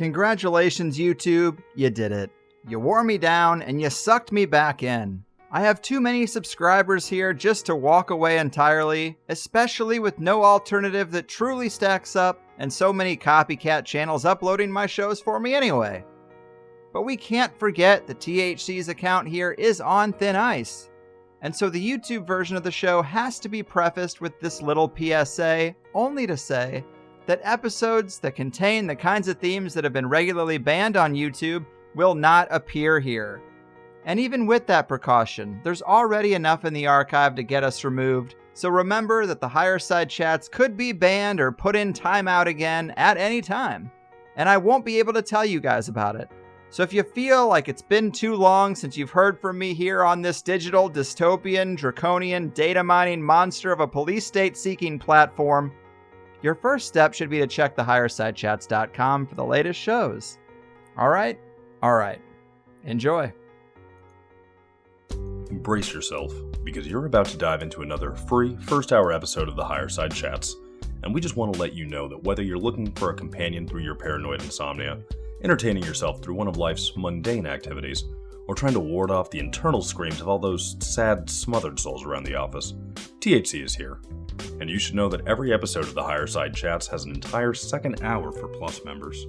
Congratulations, YouTube. You did it. You wore me down and you sucked me back in. I have too many subscribers here just to walk away entirely, especially with no alternative that truly stacks up and so many copycat channels uploading my shows for me anyway. But we can't forget that THC's account here is on thin ice. And so the YouTube version of the show has to be prefaced with this little PSA, only to say that episodes that contain the kinds of themes that have been regularly banned on YouTube will not appear here. And even with that precaution, there's already enough in the archive to get us removed, so remember that the higher side chats could be banned or put in timeout again at any time. And I won't be able to tell you guys about it. So if you feel like it's been too long since you've heard from me here on this digital, dystopian, draconian, data mining monster of a police state seeking platform, your first step should be to check the highersidechats.com for the latest shows. Alright? Alright. Enjoy. Brace yourself, because you're about to dive into another free first-hour episode of the Higher Side Chats, and we just want to let you know that whether you're looking for a companion through your paranoid insomnia, entertaining yourself through one of life's mundane activities, or trying to ward off the internal screams of all those sad, smothered souls around the office, THC is here. And you should know that every episode of the Higher Side Chats has an entire second hour for Plus members.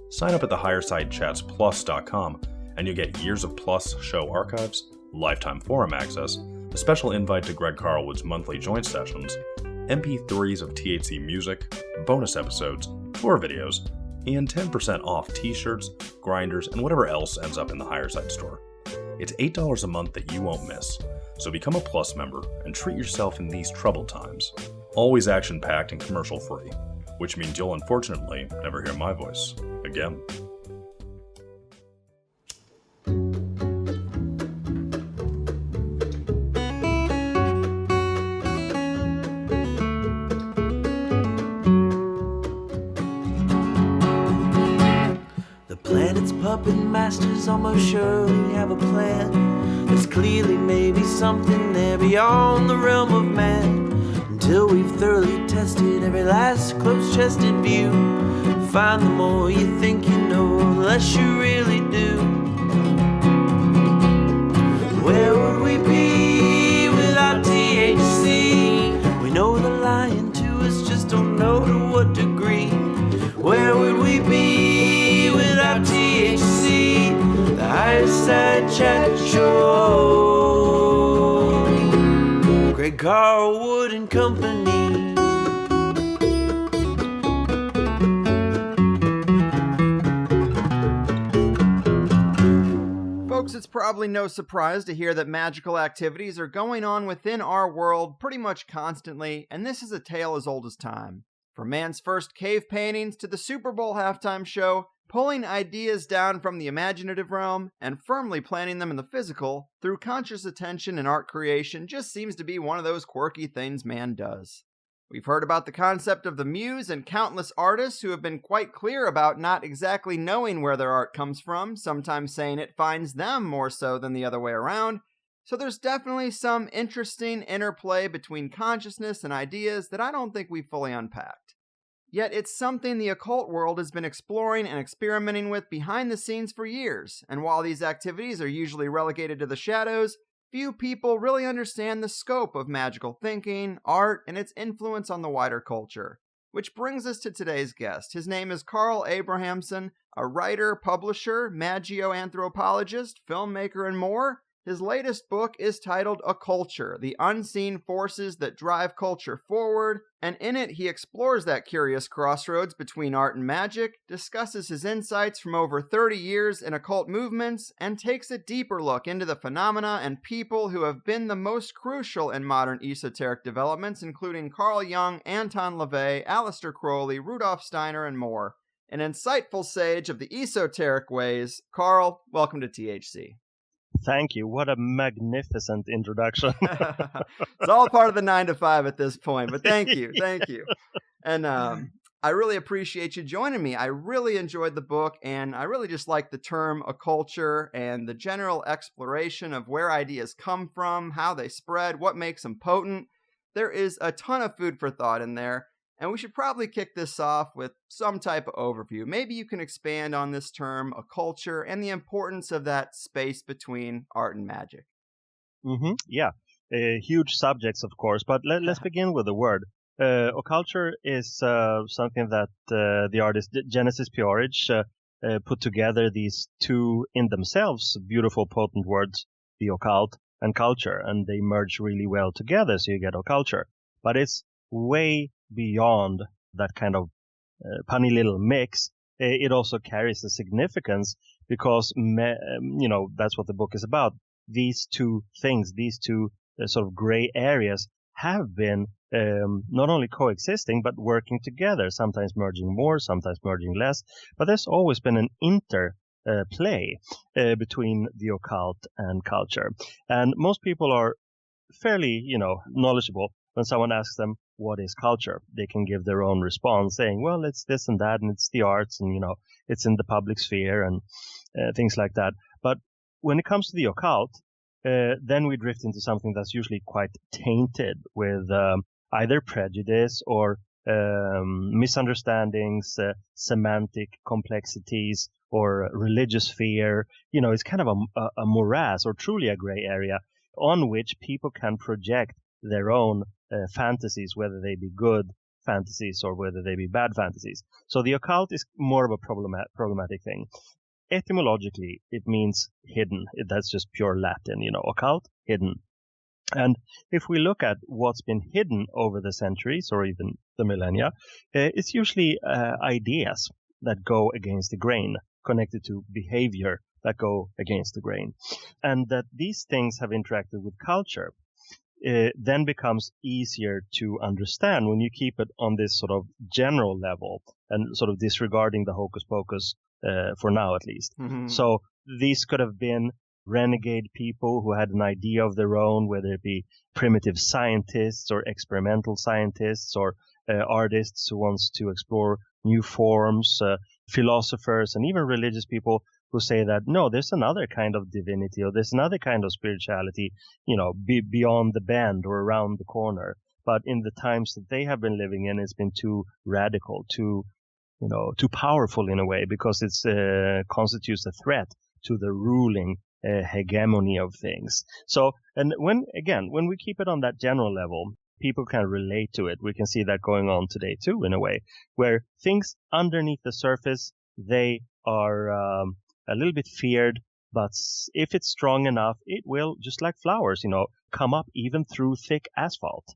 Sign up at thehighersidechatsplus.com, and you'll get years of Plus show archives, lifetime forum access, a special invite to Greg Carlwood's monthly joint sessions, MP3s of THC music, bonus episodes, tour videos, and 10% off t-shirts, grinders, and whatever else ends up in the Higher Side store. It's $8 a month that you won't miss, so become a Plus member and treat yourself in these troubled times. Always action-packed and commercial-free, which means you'll unfortunately never hear my voice again. Puppet masters almost surely have a plan. There's clearly maybe something there beyond the realm of man. Until we've thoroughly tested every last close-chested view, find the more you think you know, the less you really do. Where would we be without THC? We know they're lying to us, just don't know to what degree. Where would we be without THC? The Higher Side Chat Show. Greg Carlwood and Company. Folks, it's probably no surprise to hear that magical activities are going on within our world pretty much constantly, and this is a tale as old as time. From man's first cave paintings to the Super Bowl halftime show, pulling ideas down from the imaginative realm and firmly planting them in the physical through conscious attention and art creation just seems to be one of those quirky things man does. We've heard about the concept of the Muse and countless artists who have been quite clear about not exactly knowing where their art comes from, sometimes saying it finds them more so than the other way around. So there's definitely some interesting interplay between consciousness and ideas that I don't think we've fully unpacked. Yet it's something the occult world has been exploring and experimenting with behind the scenes for years, and while these activities are usually relegated to the shadows, few people really understand the scope of magical thinking, art, and its influence on the wider culture. Which brings us to today's guest. His name is Carl Abrahamsson, a writer, publisher, magico-anthropologist, filmmaker, and more. His latest book is titled Occulture, The Unseen Forces That Drive Culture Forward, and in it he explores that curious crossroads between art and magic, discusses his insights from over 30 years in occult movements, and takes a deeper look into the phenomena and people who have been the most crucial in modern esoteric developments, including Carl Jung, Anton LaVey, Aleister Crowley, Rudolf Steiner, and more. An insightful sage of the esoteric ways. Carl, welcome to THC. Thank you. What a magnificent introduction. It's all part of the 9 to 5 at this point, but thank you. Thank you. And I really appreciate you joining me. I really enjoyed the book, and I really just like the term occulture and the general exploration of where ideas come from, how they spread, what makes them potent. There is a ton of food for thought in there. And we should probably kick this off with some type of overview. Maybe you can expand on this term, occulture, and the importance of that space between art and magic. Yeah, huge subjects, of course, but let's begin with the word. Occulture is something that the artist Genesis Peorage put together, these two in themselves beautiful, potent words, the occult and culture, and they merge really well together, so you get occulture. But it's way beyond that kind of punny little mix. It also carries a significance because, that's what the book is about. These two things, these two sort of gray areas have been not only coexisting, but working together, sometimes merging more, sometimes merging less. But there's always been an interplay between the occult and culture. And most people are fairly, knowledgeable. When someone asks them, what is culture? They can give their own response saying, well, it's this and that, and it's the arts, and, it's in the public sphere and things like that. But when it comes to the occult, then we drift into something that's usually quite tainted with either prejudice or misunderstandings, semantic complexities, or religious fear. It's kind of a morass, or truly a gray area, on which people can project their own fantasies, whether they be good fantasies or whether they be bad fantasies. So the occult is more of a problematic thing. Etymologically, it means hidden. That's just pure Latin, occult, hidden. And if we look at what's been hidden over the centuries or even the millennia, it's usually ideas that go against the grain, connected to behavior that go against the grain. And that these things have interacted with culture then becomes easier to understand when you keep it on this sort of general level and sort of disregarding the hocus pocus for now, at least. Mm-hmm. So these could have been renegade people who had an idea of their own, whether it be primitive scientists or experimental scientists or artists who wants to explore new forms, philosophers, and even religious people who say that, no, there's another kind of divinity or there's another kind of spirituality, beyond the bend or around the corner. But in the times that they have been living in, it's been too radical, too powerful in a way, because it's constitutes a threat to the ruling hegemony of things. So, and when we keep it on that general level, people can relate to it. We can see that going on today too, in a way, where things underneath the surface, they are a little bit feared, but if it's strong enough, it will, just like flowers, come up even through thick asphalt.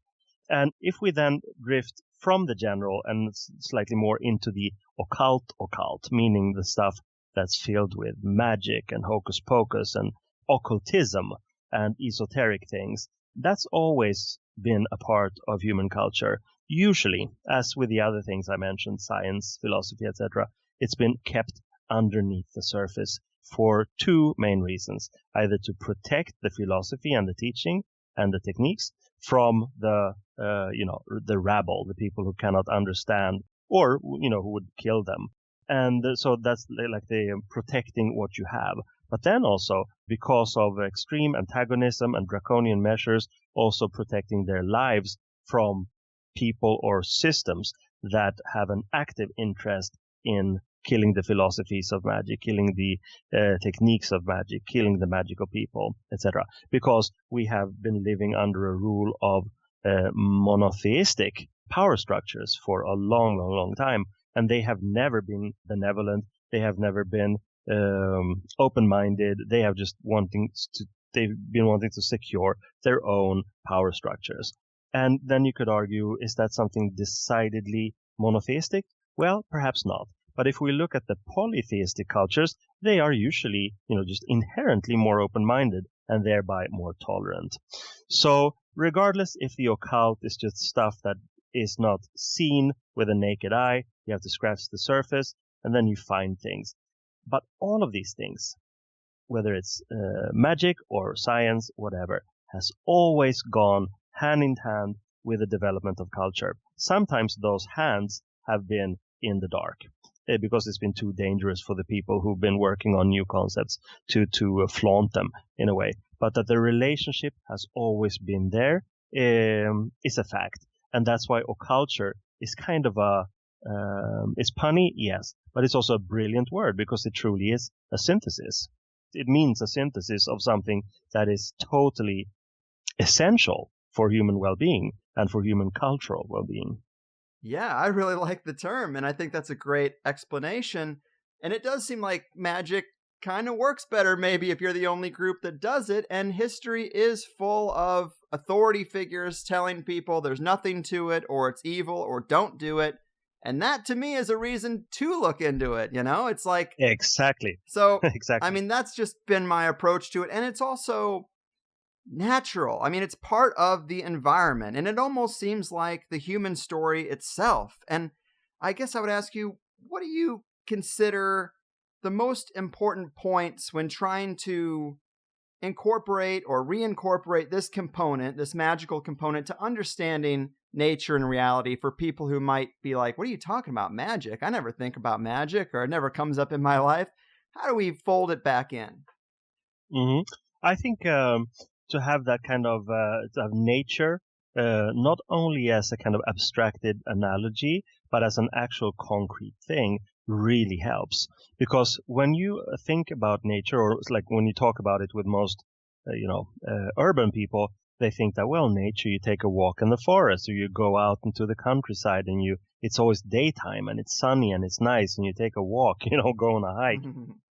And if we then drift from the general and slightly more into the occult, meaning the stuff that's filled with magic and hocus pocus and occultism and esoteric things, that's always been a part of human culture. Usually, as with the other things I mentioned, science, philosophy, etc., it's been kept underneath the surface for two main reasons: either to protect the philosophy and the teaching and the techniques from the rabble, the people who cannot understand, or who would kill them. And so that's like the protecting what you have. But then also, because of extreme antagonism and draconian measures, also protecting their lives from people or systems that have an active interest in killing the philosophies of magic, killing the techniques of magic, killing the magical people, etc. Because we have been living under a rule of monotheistic power structures for a long, long, long time. And they have never been benevolent. They have never been open-minded. They have just they've been wanting to secure their own power structures. And then you could argue, is that something decidedly monotheistic? Well, perhaps not. But if we look at the polytheistic cultures, they are usually, just inherently more open-minded and thereby more tolerant. So regardless if the occult is just stuff that is not seen with a naked eye, you have to scratch the surface and then you find things. But all of these things, whether it's magic or science, whatever, has always gone hand in hand with the development of culture. Sometimes those hands have been in the dark because it's been too dangerous for the people who've been working on new concepts to flaunt them in a way. But that the relationship has always been there is a fact. And that's why occulture is kind of it's punny, yes, but it's also a brilliant word because it truly is a synthesis. It means a synthesis of something that is totally essential for human well-being and for human cultural well-being. Yeah, I really like the term, and I think that's a great explanation. And it does seem like magic kind of works better maybe if you're the only group that does it, and history is full of authority figures telling people there's nothing to it, or it's evil, or don't do it. And that to me is a reason to look into it, It's like... Exactly. So, exactly. I mean, that's just been my approach to it, and it's also natural. I mean, it's part of the environment, and it almost seems like the human story itself. And I guess I would ask you, what do you consider the most important points when trying to incorporate or reincorporate this component, this magical component, to understanding nature and reality for people who might be like, what are you talking about, magic? I never think about magic, or it never comes up in my life. How do we fold it back in? Mm-hmm. I think to have that kind of nature, not only as a kind of abstracted analogy, but as an actual concrete thing, really helps. Because when you think about nature, or like when you talk about it with most, urban people, they think that, well, nature, you take a walk in the forest, or you go out into the countryside, and it's always daytime, and it's sunny, and it's nice, and you take a walk, go on a hike.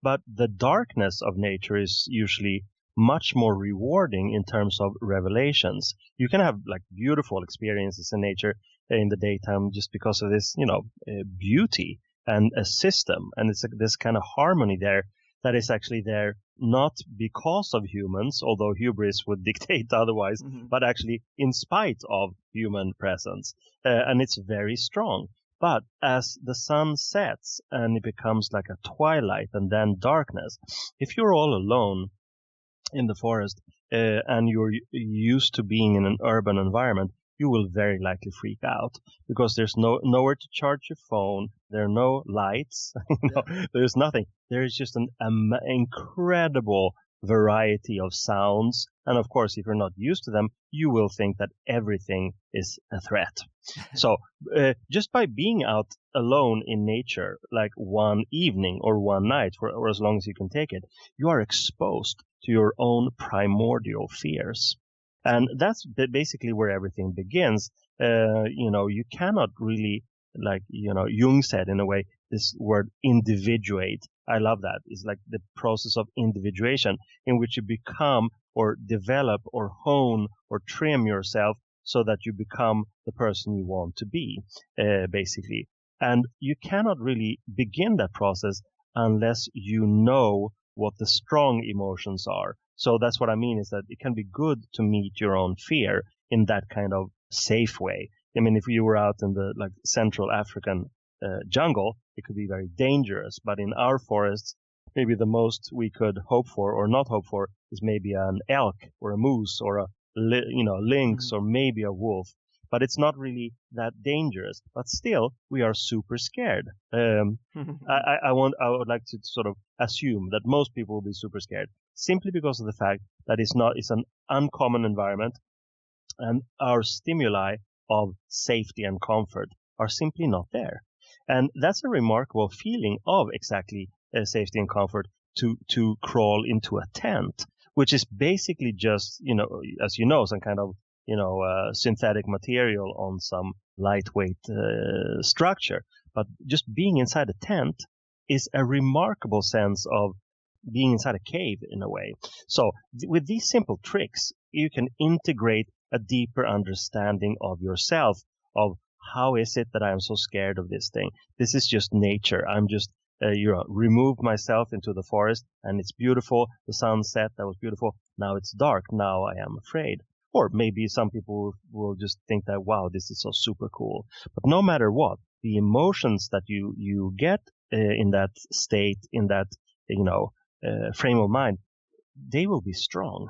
But the darkness of nature is usually much more rewarding in terms of revelations. You can have like beautiful experiences in nature in the daytime just because of this, beauty and a system. And it's this kind of harmony there that is actually there not because of humans, although hubris would dictate otherwise, but actually in spite of human presence. And it's very strong. But as the sun sets and it becomes like a twilight and then darkness, if you're all alone in the forest and you're used to being in an urban environment, you will very likely freak out because there's nowhere to charge your phone. There are no lights. There's nothing. There is just an incredible variety of sounds. And of course, if you're not used to them, you will think that everything is a threat. So just by being out alone in nature, like one evening or one night, or as long as you can take it, you are exposed to your own primordial fears. And that's basically where everything begins. You cannot really, like, Jung said in a way, this word individuate. I love that. It's like the process of individuation in which you become or develop or hone or trim yourself so that you become the person you want to be, basically. And you cannot really begin that process unless you know what the strong emotions are. So that's what I mean, is that it can be good to meet your own fear in that kind of safe way. I mean, if you were out in the Central African jungle, it could be very dangerous. But in our forests, maybe the most we could hope for or not hope for is maybe an elk or a moose or a lynx or maybe a wolf. But it's not really that dangerous. But still, we are super scared. I would like to sort of assume that most people will be super scared simply because of the fact that it's an uncommon environment, and our stimuli of safety and comfort are simply not there. And that's a remarkable feeling of exactly safety and comfort to crawl into a tent, which is basically just, as you know, some kind of synthetic material on some lightweight structure. But just being inside a tent is a remarkable sense of being inside a cave in a way. So with these simple tricks, you can integrate a deeper understanding of yourself, of how is it that I'm so scared of this thing? This is just nature. I'm just, remove myself into the forest and it's beautiful. The sun set, that was beautiful. Now it's dark. Now I am afraid. Or maybe some people will just think that, wow, this is so super cool. But no matter what, the emotions that you get in that state, in that, frame of mind, they will be strong.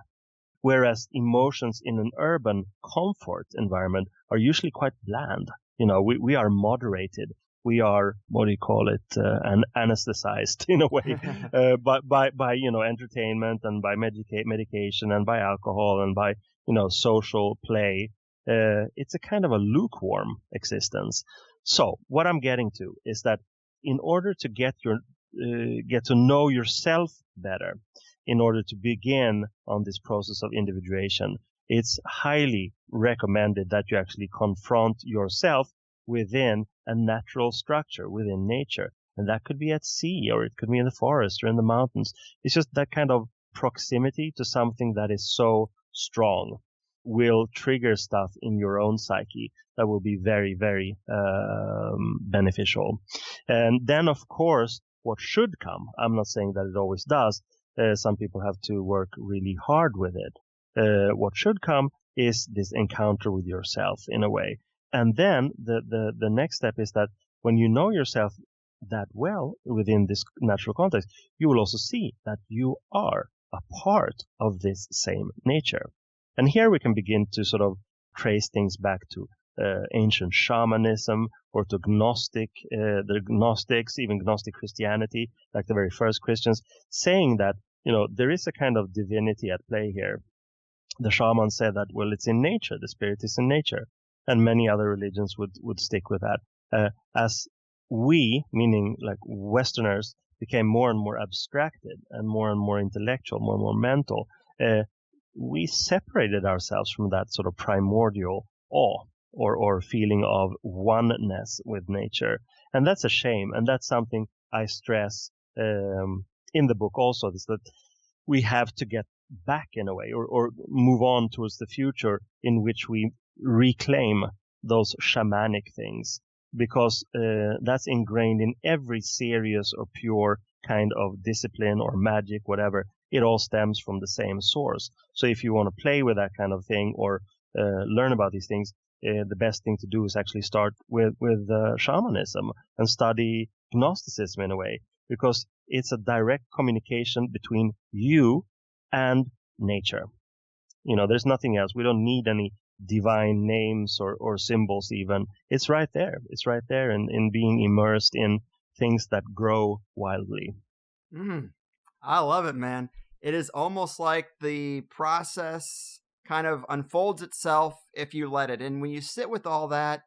Whereas emotions in an urban comfort environment are usually quite bland. We are moderated. We are, anesthetized in a way, by entertainment and by medication and by alcohol and by, social play. it's a kind of a lukewarm existence. So what I'm getting to is that in order to get to know yourself better, in order to begin on this process of individuation, it's highly recommended that you actually confront yourself within a natural structure, within nature. And that could be at sea, or it could be in the forest or in the mountains. It's just that kind of proximity to something that is so strong will trigger stuff in your own psyche that will be very, very beneficial. And then, of course, what should come, I'm not saying that it always does. Some people have to work really hard with it. What should come is this encounter with yourself in a way. And then the next step is that when you know yourself that well within this natural context, you will also see that you are a part of this same nature. And here we can begin to sort of trace things back to ancient shamanism, or to the Gnostics, even Gnostic Christianity, like the very first Christians, saying that, there is a kind of divinity at play here. The shaman said that, well, it's in nature, the spirit is in nature. And many other religions would stick with that. As we, meaning like Westerners, became more and more abstracted and more intellectual, more and more mental, we separated ourselves from that sort of primordial awe or feeling of oneness with nature. And that's a shame. And that's something I stress in the book also, is that we have to get back in a way, or move on towards the future in which we reclaim those shamanic things, because that's ingrained in every serious or pure kind of discipline or magic, whatever. It all stems from the same source. So if you want to play with that kind of thing, or learn about these things, the best thing to do is actually start with shamanism and study Gnosticism in a way, because it's a direct communication between you and nature. There's nothing else. We don't need any divine names or symbols even. It's right there. It's right there in being immersed in things that grow wildly. I love it, man. It is almost like the process kind of unfolds itself if you let it. And when you sit with all that,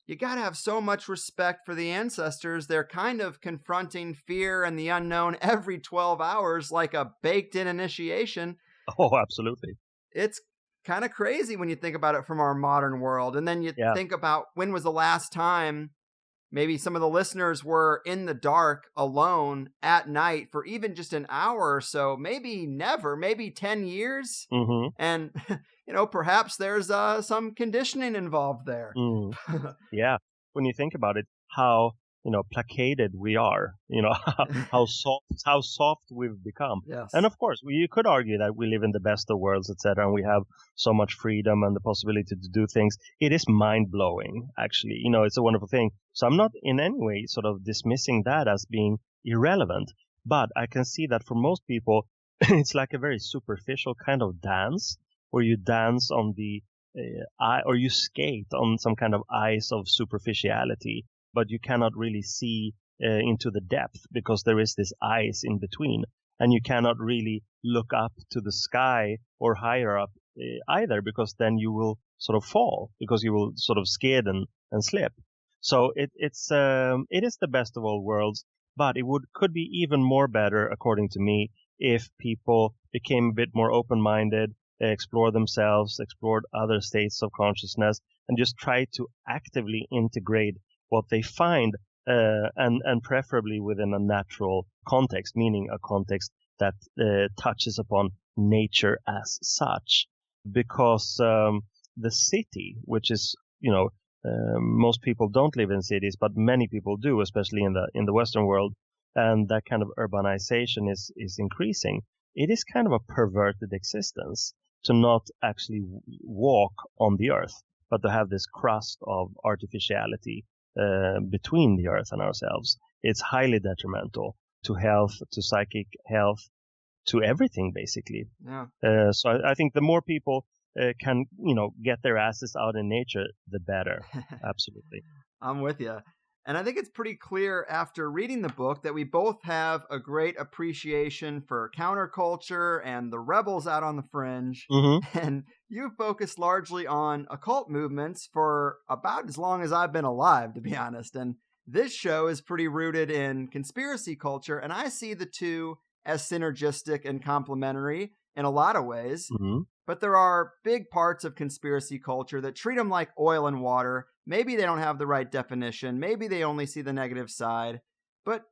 you got to have so much respect for the ancestors. They're kind of confronting fear and the unknown every 12 hours like a baked-in initiation. Oh, absolutely. It's kind of crazy when you think about it from our modern world. And then you think about, when was the last time maybe some of the listeners were in the dark alone at night for even just an hour or so, maybe never, maybe 10 years. Mm-hmm. And, perhaps there's some conditioning involved there. Yeah. When you think about it, how, placated we are, how soft we've become. Yes. And of course, you could argue that we live in the best of worlds, etc., and we have so much freedom and the possibility to do things. It is mind-blowing, actually. It's a wonderful thing. So I'm not in any way sort of dismissing that as being irrelevant, but I can see that for most people, it's like a very superficial kind of dance, where you dance on the or you skate on some kind of ice of superficiality, but you cannot really see into the depth, because there is this ice in between, and you cannot really look up to the sky or higher up either, because then you will sort of fall, because you will sort of skid and slip. So it is the best of all worlds, but it could be even more better, according to me, if people became a bit more open-minded, explore themselves, explored other states of consciousness, and just try to actively integrate what they find, and preferably within a natural context, meaning a context that touches upon nature as such. Because the city, which is, most people don't live in cities, but many people do, especially in the Western world, and that kind of urbanization is increasing. It is kind of a perverted existence to not actually walk on the earth, but to have this crust of artificiality between the earth and ourselves. It's highly detrimental to health, to psychic health, to everything, basically. Yeah. So I think the more people can, get their asses out in nature, the better. Absolutely. I'm with you. And I think it's pretty clear after reading the book that we both have a great appreciation for counterculture and the rebels out on the fringe. Mm-hmm. And you focus largely on occult movements for about as long as I've been alive, to be honest. And this show is pretty rooted in conspiracy culture, and I see the two as synergistic and complementary in a lot of ways. Mm-hmm. But there are big parts of conspiracy culture that treat them like oil and water. Maybe they don't have the right definition. Maybe they only see the negative side. But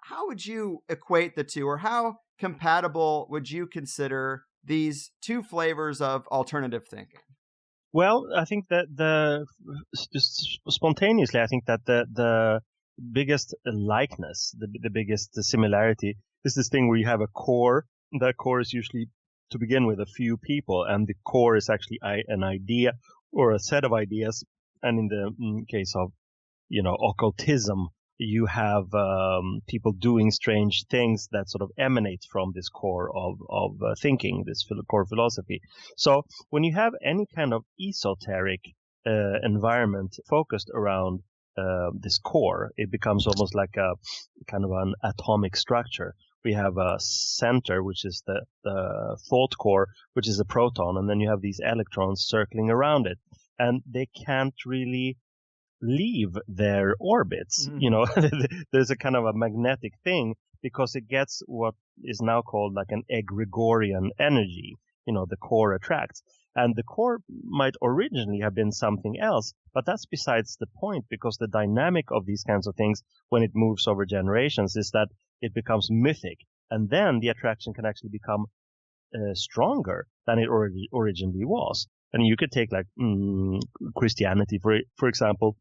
how would you equate the two, or how compatible would you consider these two flavors of alternative thinking? Well, I think that just spontaneously, I think that the biggest likeness, the biggest similarity is this thing where you have a core. That core is usually, to begin with, a few people, and the core is actually an idea or a set of ideas. And in the case of, occultism, you have people doing strange things that sort of emanate from this core of thinking, this core philosophy. So when you have any kind of esoteric environment focused around this core, it becomes almost like a kind of an atomic structure. We have a center, which is the thought core, which is a proton, and then you have these electrons circling around it, and they can't really leave their orbits. There's a kind of a magnetic thing, because it gets what is now called like an Egregorian energy. The core attracts, and the core might originally have been something else, but that's besides the point, because the dynamic of these kinds of things, when it moves over generations, is that it becomes mythic, and then the attraction can actually become stronger than it originally was. And you could take like Christianity, for example,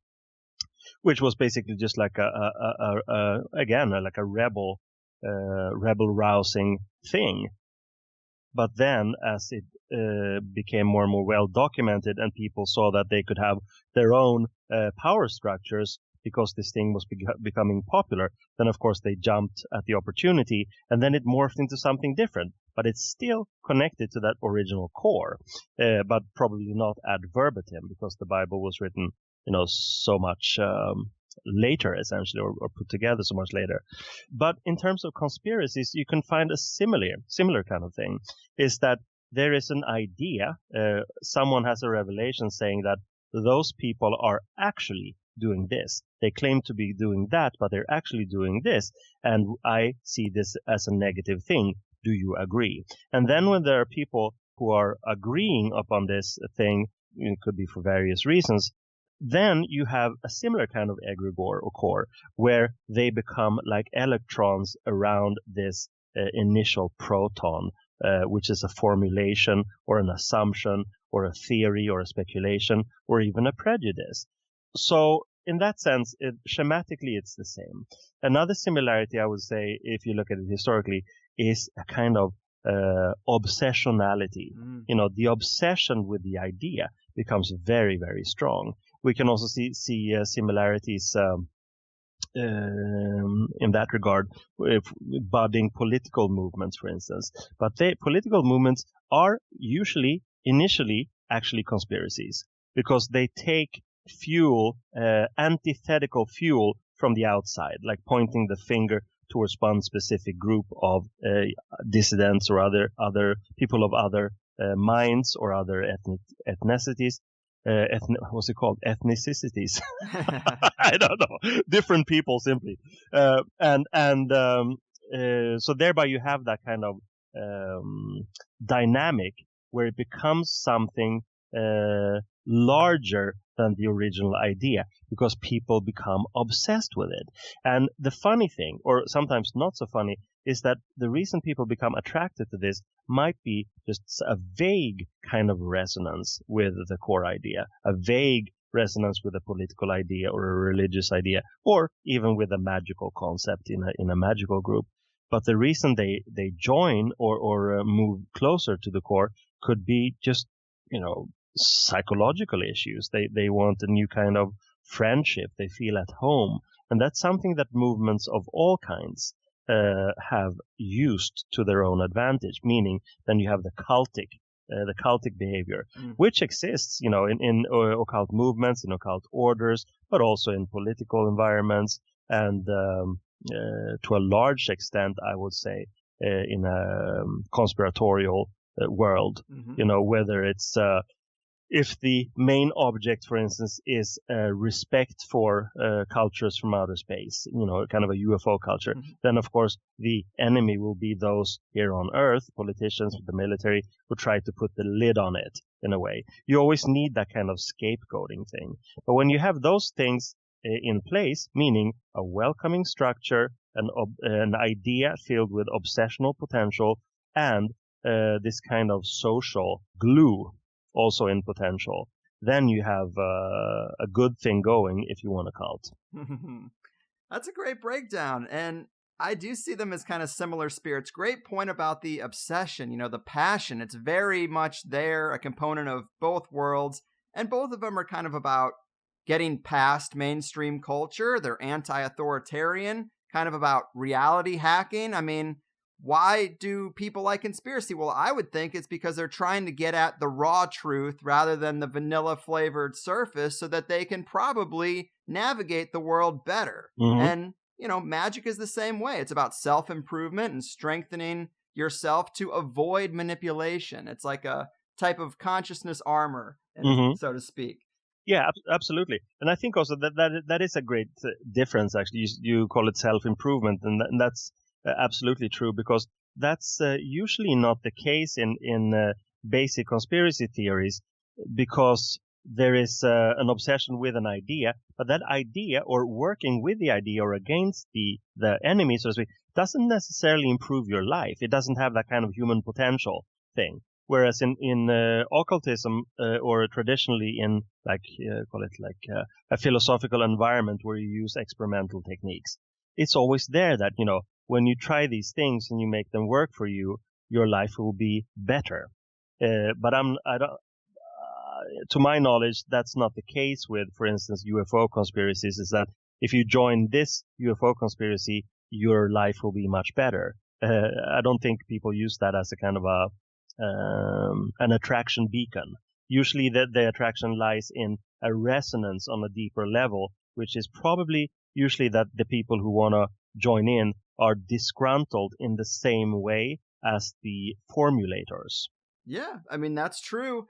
which was basically just like like a rebel rousing thing. But then, as it became more and more well documented, and people saw that they could have their own power structures because this thing was becoming popular, then of course they jumped at the opportunity, and then it morphed into something different. But it's still connected to that original core, but probably not ad verbatim, because the Bible was written, so much later, essentially, or put together so much later. But in terms of conspiracies, you can find a similar kind of thing, is that there is an idea, someone has a revelation saying that those people are actually doing this. They claim to be doing that, but they're actually doing this, and I see this as a negative thing. Do you agree? And then when there are people who are agreeing upon this thing, it could be for various reasons, then you have a similar kind of egregore or core, where they become like electrons around this initial proton, which is a formulation or an assumption or a theory or a speculation or even a prejudice. So in that sense, schematically, it's the same. Another similarity, I would say, if you look at it historically, is a kind of obsessionality. The obsession with the idea becomes very, very strong. We can also see similarities in that regard with budding political movements, for instance. But political movements are usually, initially, actually conspiracies, because they take fuel, antithetical fuel from the outside, like pointing the finger towards one specific group of dissidents or other people of other minds or other ethnicities. What's it called? Ethnicities. I don't know. Different people, simply. So thereby you have that kind of dynamic where it becomes something larger than the original idea, because people become obsessed with it. And the funny thing, or sometimes not so funny, is that the reason people become attracted to this might be just a vague kind of resonance with the core idea, a vague resonance with a political idea or a religious idea, or even with a magical concept in a magical group. But the reason they join or move closer to the core could be just, psychological issues. They want a new kind of friendship. They feel at home. And that's something that movements of all kinds have used to their own advantage, meaning then you have the cultic the cultic behavior, which exists, in occult movements, in occult orders, but also in political environments, and to a large extent, I would say, in a conspiratorial world. Whether it's if the main object, for instance, is respect for cultures from outer space, kind of a UFO culture, then of course the enemy will be those here on Earth, politicians, the military, who try to put the lid on it in a way. You always need that kind of scapegoating thing. But when you have those things in place, meaning a welcoming structure, an idea filled with obsessional potential, and this kind of social glue also in potential, then you have a good thing going if you want a cult. That's a great breakdown, and I do see them as kind of similar spirits. Great point about the obsession, the passion. It's very much there, a component of both worlds, and both of them are kind of about getting past mainstream culture. They're anti-authoritarian, kind of about reality hacking. I mean, why do people like conspiracy? Well, I would think it's because they're trying to get at the raw truth rather than the vanilla flavored surface so that they can probably navigate the world better. And, magic is the same way. It's about self-improvement and strengthening yourself to avoid manipulation. It's like a type of consciousness armor, so to speak. Yeah, absolutely. And I think also that is a great difference, actually. You call it self-improvement, and that's absolutely true, because that's usually not the case in basic conspiracy theories, because there is an obsession with an idea, but that idea, or working with the idea or against the enemy, so to speak, doesn't necessarily improve your life. It doesn't have that kind of human potential thing. Whereas in occultism, or traditionally in a philosophical environment where you use experimental techniques, it's always there that, when you try these things and you make them work for you, your life will be better. But to my knowledge, that's not the case with, for instance, UFO conspiracies, is that if you join this UFO conspiracy, your life will be much better. I don't think people use that as a kind of an attraction beacon. Usually the attraction lies in a resonance on a deeper level, which is probably usually that the people who want to join in are disgruntled in the same way as the formulators. Yeah, I mean, that's true.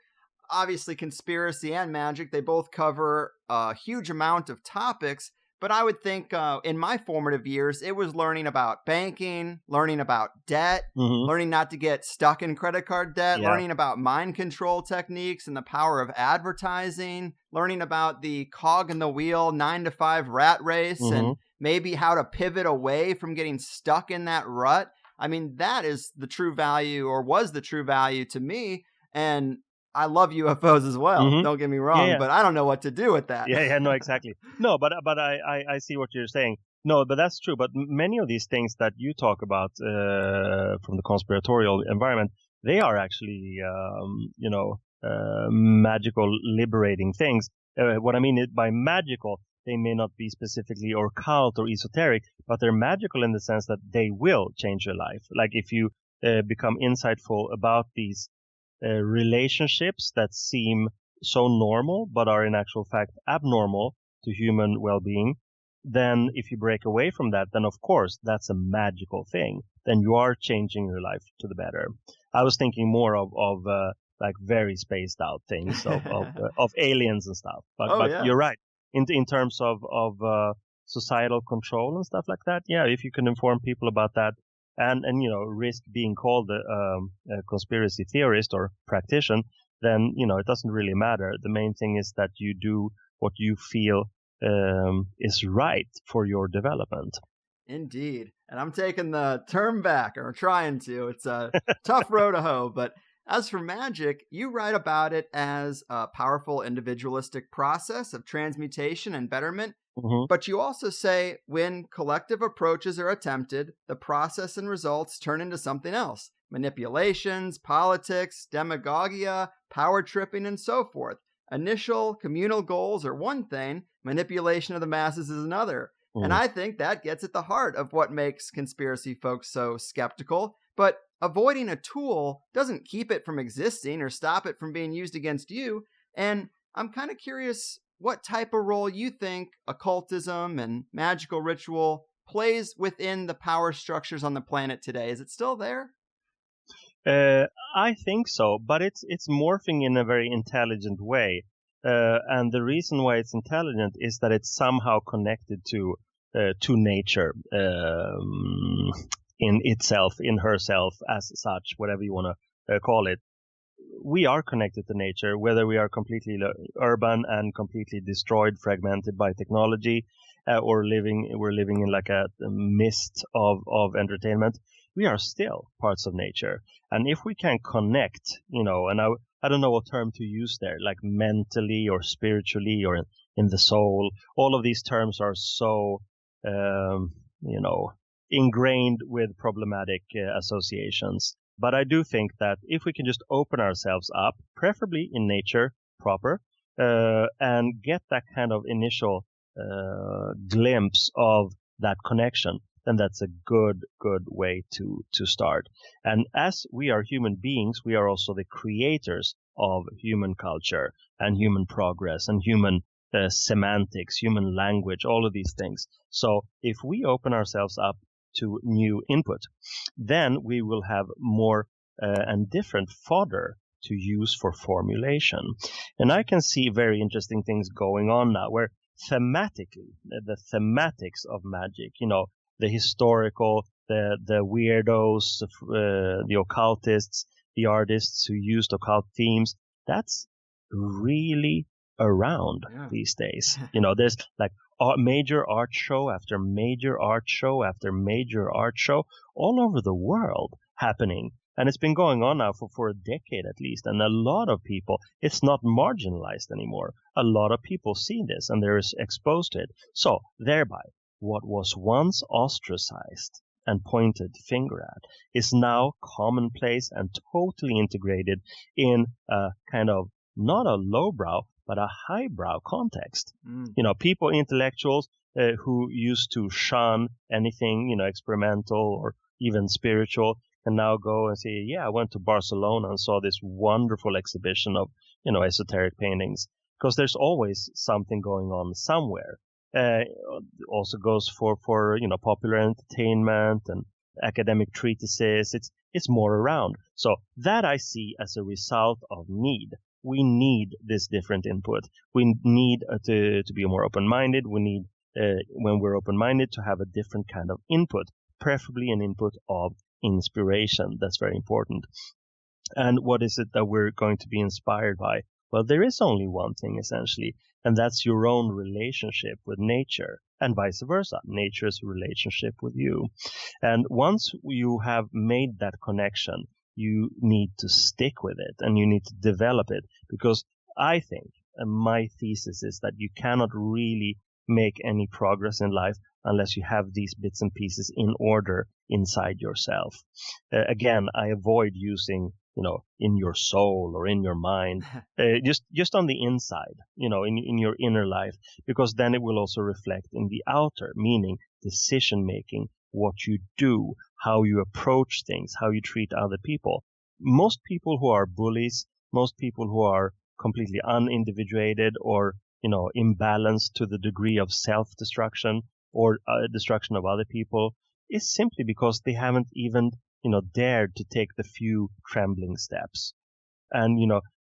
Obviously, conspiracy and magic, they both cover a huge amount of topics, but I would think in my formative years, it was learning about banking, learning about debt, learning not to get stuck in credit card debt, learning about mind control techniques and the power of advertising, learning about the cog in the wheel 9-to-5 rat race, and maybe how to pivot away from getting stuck in that rut. I mean, that is the true value, or was the true value to me. And I love UFOs as well. Don't get me wrong, but I don't know what to do with that. No, exactly. No, but I see what you're saying. No, but that's true. But many of these things that you talk about from the conspiratorial environment, they are actually, magical, liberating things. What I mean by magical, they may not be specifically occult or esoteric, but they're magical in the sense that they will change your life. Like if you become insightful about these relationships that seem so normal but are in actual fact abnormal to human well-being, then if you break away from that, then of course that's a magical thing. Then you are changing your life to the better. I was thinking more of like very spaced out things of aliens and stuff. But you're right. In terms of societal control and stuff like that, yeah, if you can inform people about that, and risk being called a conspiracy theorist or practitioner, then it doesn't really matter. The main thing is that you do what you feel is right for your development. Indeed. And I'm taking the term back, or trying to. It's a tough road to hoe, but as for magic, you write about it as a powerful individualistic process of transmutation and betterment. But you also say when collective approaches are attempted, the process and results turn into something else. Manipulations, politics, demagogia, power tripping, and so forth. Initial communal goals are one thing, manipulation of the masses is another. And I think that gets at the heart of what makes conspiracy folks so skeptical. But avoiding a tool doesn't keep it from existing or stop it from being used against you. And I'm kind of curious what type of role you think occultism and magical ritual plays within the power structures on the planet today. Is it still there? I think so, but it's morphing in a very intelligent way. And the reason why it's intelligent is that it's somehow connected to nature in itself, in herself, as such, whatever you want to call it. We are connected to nature, whether we are completely urban and completely destroyed, fragmented by technology, or we're living in like a mist of entertainment. We are still parts of nature. And if we can connect, and I don't know what term to use there, like mentally or spiritually or in the soul, all of these terms are so, ingrained with problematic associations. But I do think that if we can just open ourselves up, preferably in nature proper, and get that kind of initial glimpse of that connection, then that's a good way to start. And as we are human beings, we are also the creators of human culture and human progress and human semantics, human language, all of these things. So if we open ourselves up to new input, then we will have more and different fodder to use for formulation. And I can see very interesting things going on now where thematically, the thematics of magic, the historical, the weirdos, the occultists, the artists who used occult themes, that's really around these days. There's like major art show after major art show after major art show all over the world happening. And it's been going on now for a decade at least. And a lot of people, it's not marginalized anymore. A lot of people see this and they're exposed to it. So thereby, what was once ostracized and pointed finger at is now commonplace and totally integrated in a kind of not a lowbrow, but a highbrow context. People, intellectuals who used to shun anything, experimental or even spiritual, can now go and say, yeah, I went to Barcelona and saw this wonderful exhibition of, esoteric paintings, because there's always something going on somewhere. Also goes for popular entertainment and academic treatises. It's more around. So that I see as a result of need. We need this different input. We need to be more open-minded. We need, when we're open-minded, to have a different kind of input, preferably an input of inspiration. That's very important. And what is it that we're going to be inspired by? Well, there is only one thing essentially, and that's your own relationship with nature, and vice versa, nature's relationship with you. And once you have made that connection, you need to stick with it and you need to develop it, because I think, and my thesis is that you cannot really make any progress in life unless you have these bits and pieces in order inside yourself. Again, I avoid using, in your soul or in your mind, just on the inside, in your inner life, because then it will also reflect in the outer, meaning decision making, what you do, how you approach things, how you treat other people. Most people who are bullies, most people who are completely unindividuated or, imbalanced to the degree of self-destruction or destruction of other people, is simply because they haven't even, dared to take the few trembling steps. And,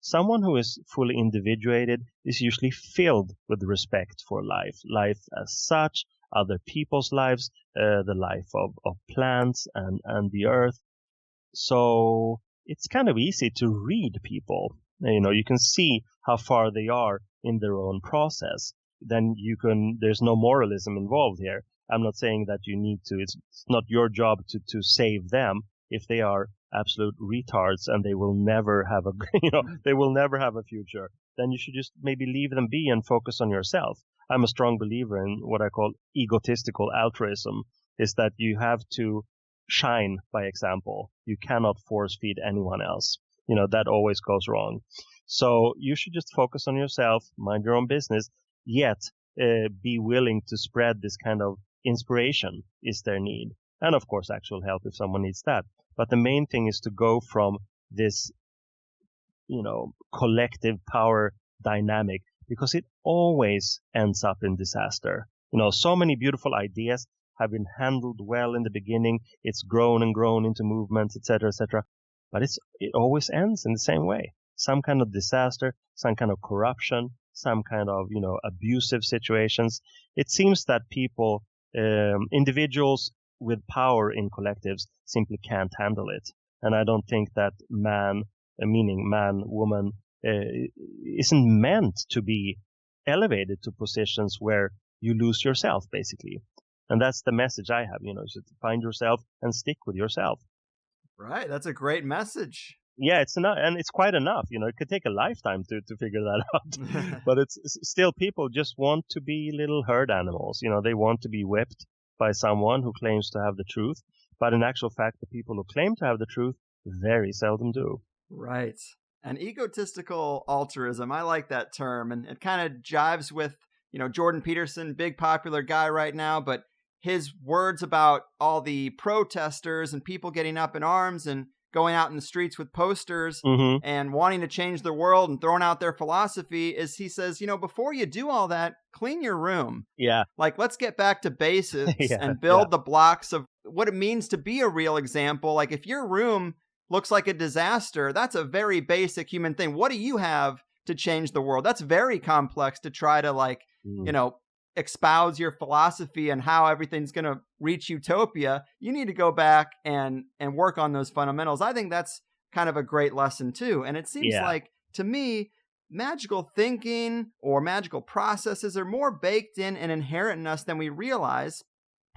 someone who is fully individuated is usually filled with respect for life as such, other people's lives, the life of plants and the earth. So it's kind of easy to read people. You can see how far they are in their own process. Then there's no moralism involved here. I'm not saying that you need to, it's not your job to save them if they are absolute retards and they will never have they will never have a future. Then you should just maybe leave them be and focus on yourself. I'm a strong believer in what I call egotistical altruism, is that you have to shine by example. You cannot force feed anyone else. That always goes wrong. So you should just focus on yourself, mind your own business, yet be willing to spread this kind of inspiration is their need. and of course actual help if someone needs that. But the main thing is to go from this, collective power dynamic, because it always ends up in disaster. So many beautiful ideas have been handled well in the beginning. It's grown and grown into movements, etc., etc. But it always ends in the same way. Some kind of disaster, some kind of corruption, some kind of, abusive situations. It seems that people, individuals with power in collectives simply can't handle it. And I don't think that man, woman, isn't meant to be elevated to positions where you lose yourself, basically. And that's the message I have, you should find yourself and stick with yourself. Right. That's a great message. Yeah, it's enough, and it's quite enough. It could take a lifetime to figure that out. But it's still, people just want to be little herd animals. They want to be whipped by someone who claims to have the truth. But in actual fact, the people who claim to have the truth very seldom do. Right. And egotistical altruism, I like that term, and it kind of jives with, Jordan Peterson, big popular guy right now, but his words about all the protesters and people getting up in arms and going out in the streets with posters and wanting to change the world and throwing out their philosophy is, he says, before you do all that, clean your room. Yeah. Like, let's get back to basics and build the blocks of what it means to be a real example. Like, if your room looks like a disaster, that's a very basic human thing. What do you have to change the world? That's very complex to try to espouse your philosophy and how everything's going to reach utopia. You need to go back and work on those fundamentals. I think that's kind of a great lesson too. And it seems like, to me, magical thinking or magical processes are more baked in and inherent in us than we realize,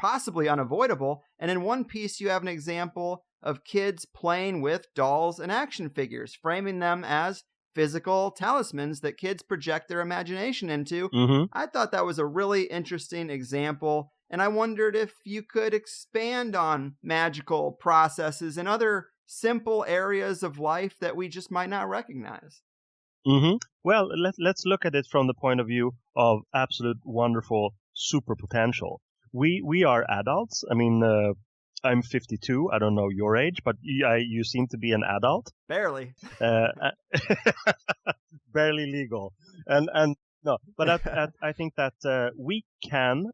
possibly unavoidable. And in one piece, you have an example of kids playing with dolls and action figures, framing them as physical talismans that kids project their imagination into. I thought that was a really interesting example, and I wondered if you could expand on magical processes in other simple areas of life that we just might not recognize. Well, let's look at it from the point of view of absolute wonderful super potential. We are adults. I mean, I'm 52. I don't know your age, but you seem to be an adult. Barely. Barely legal. And no, but I think that we can,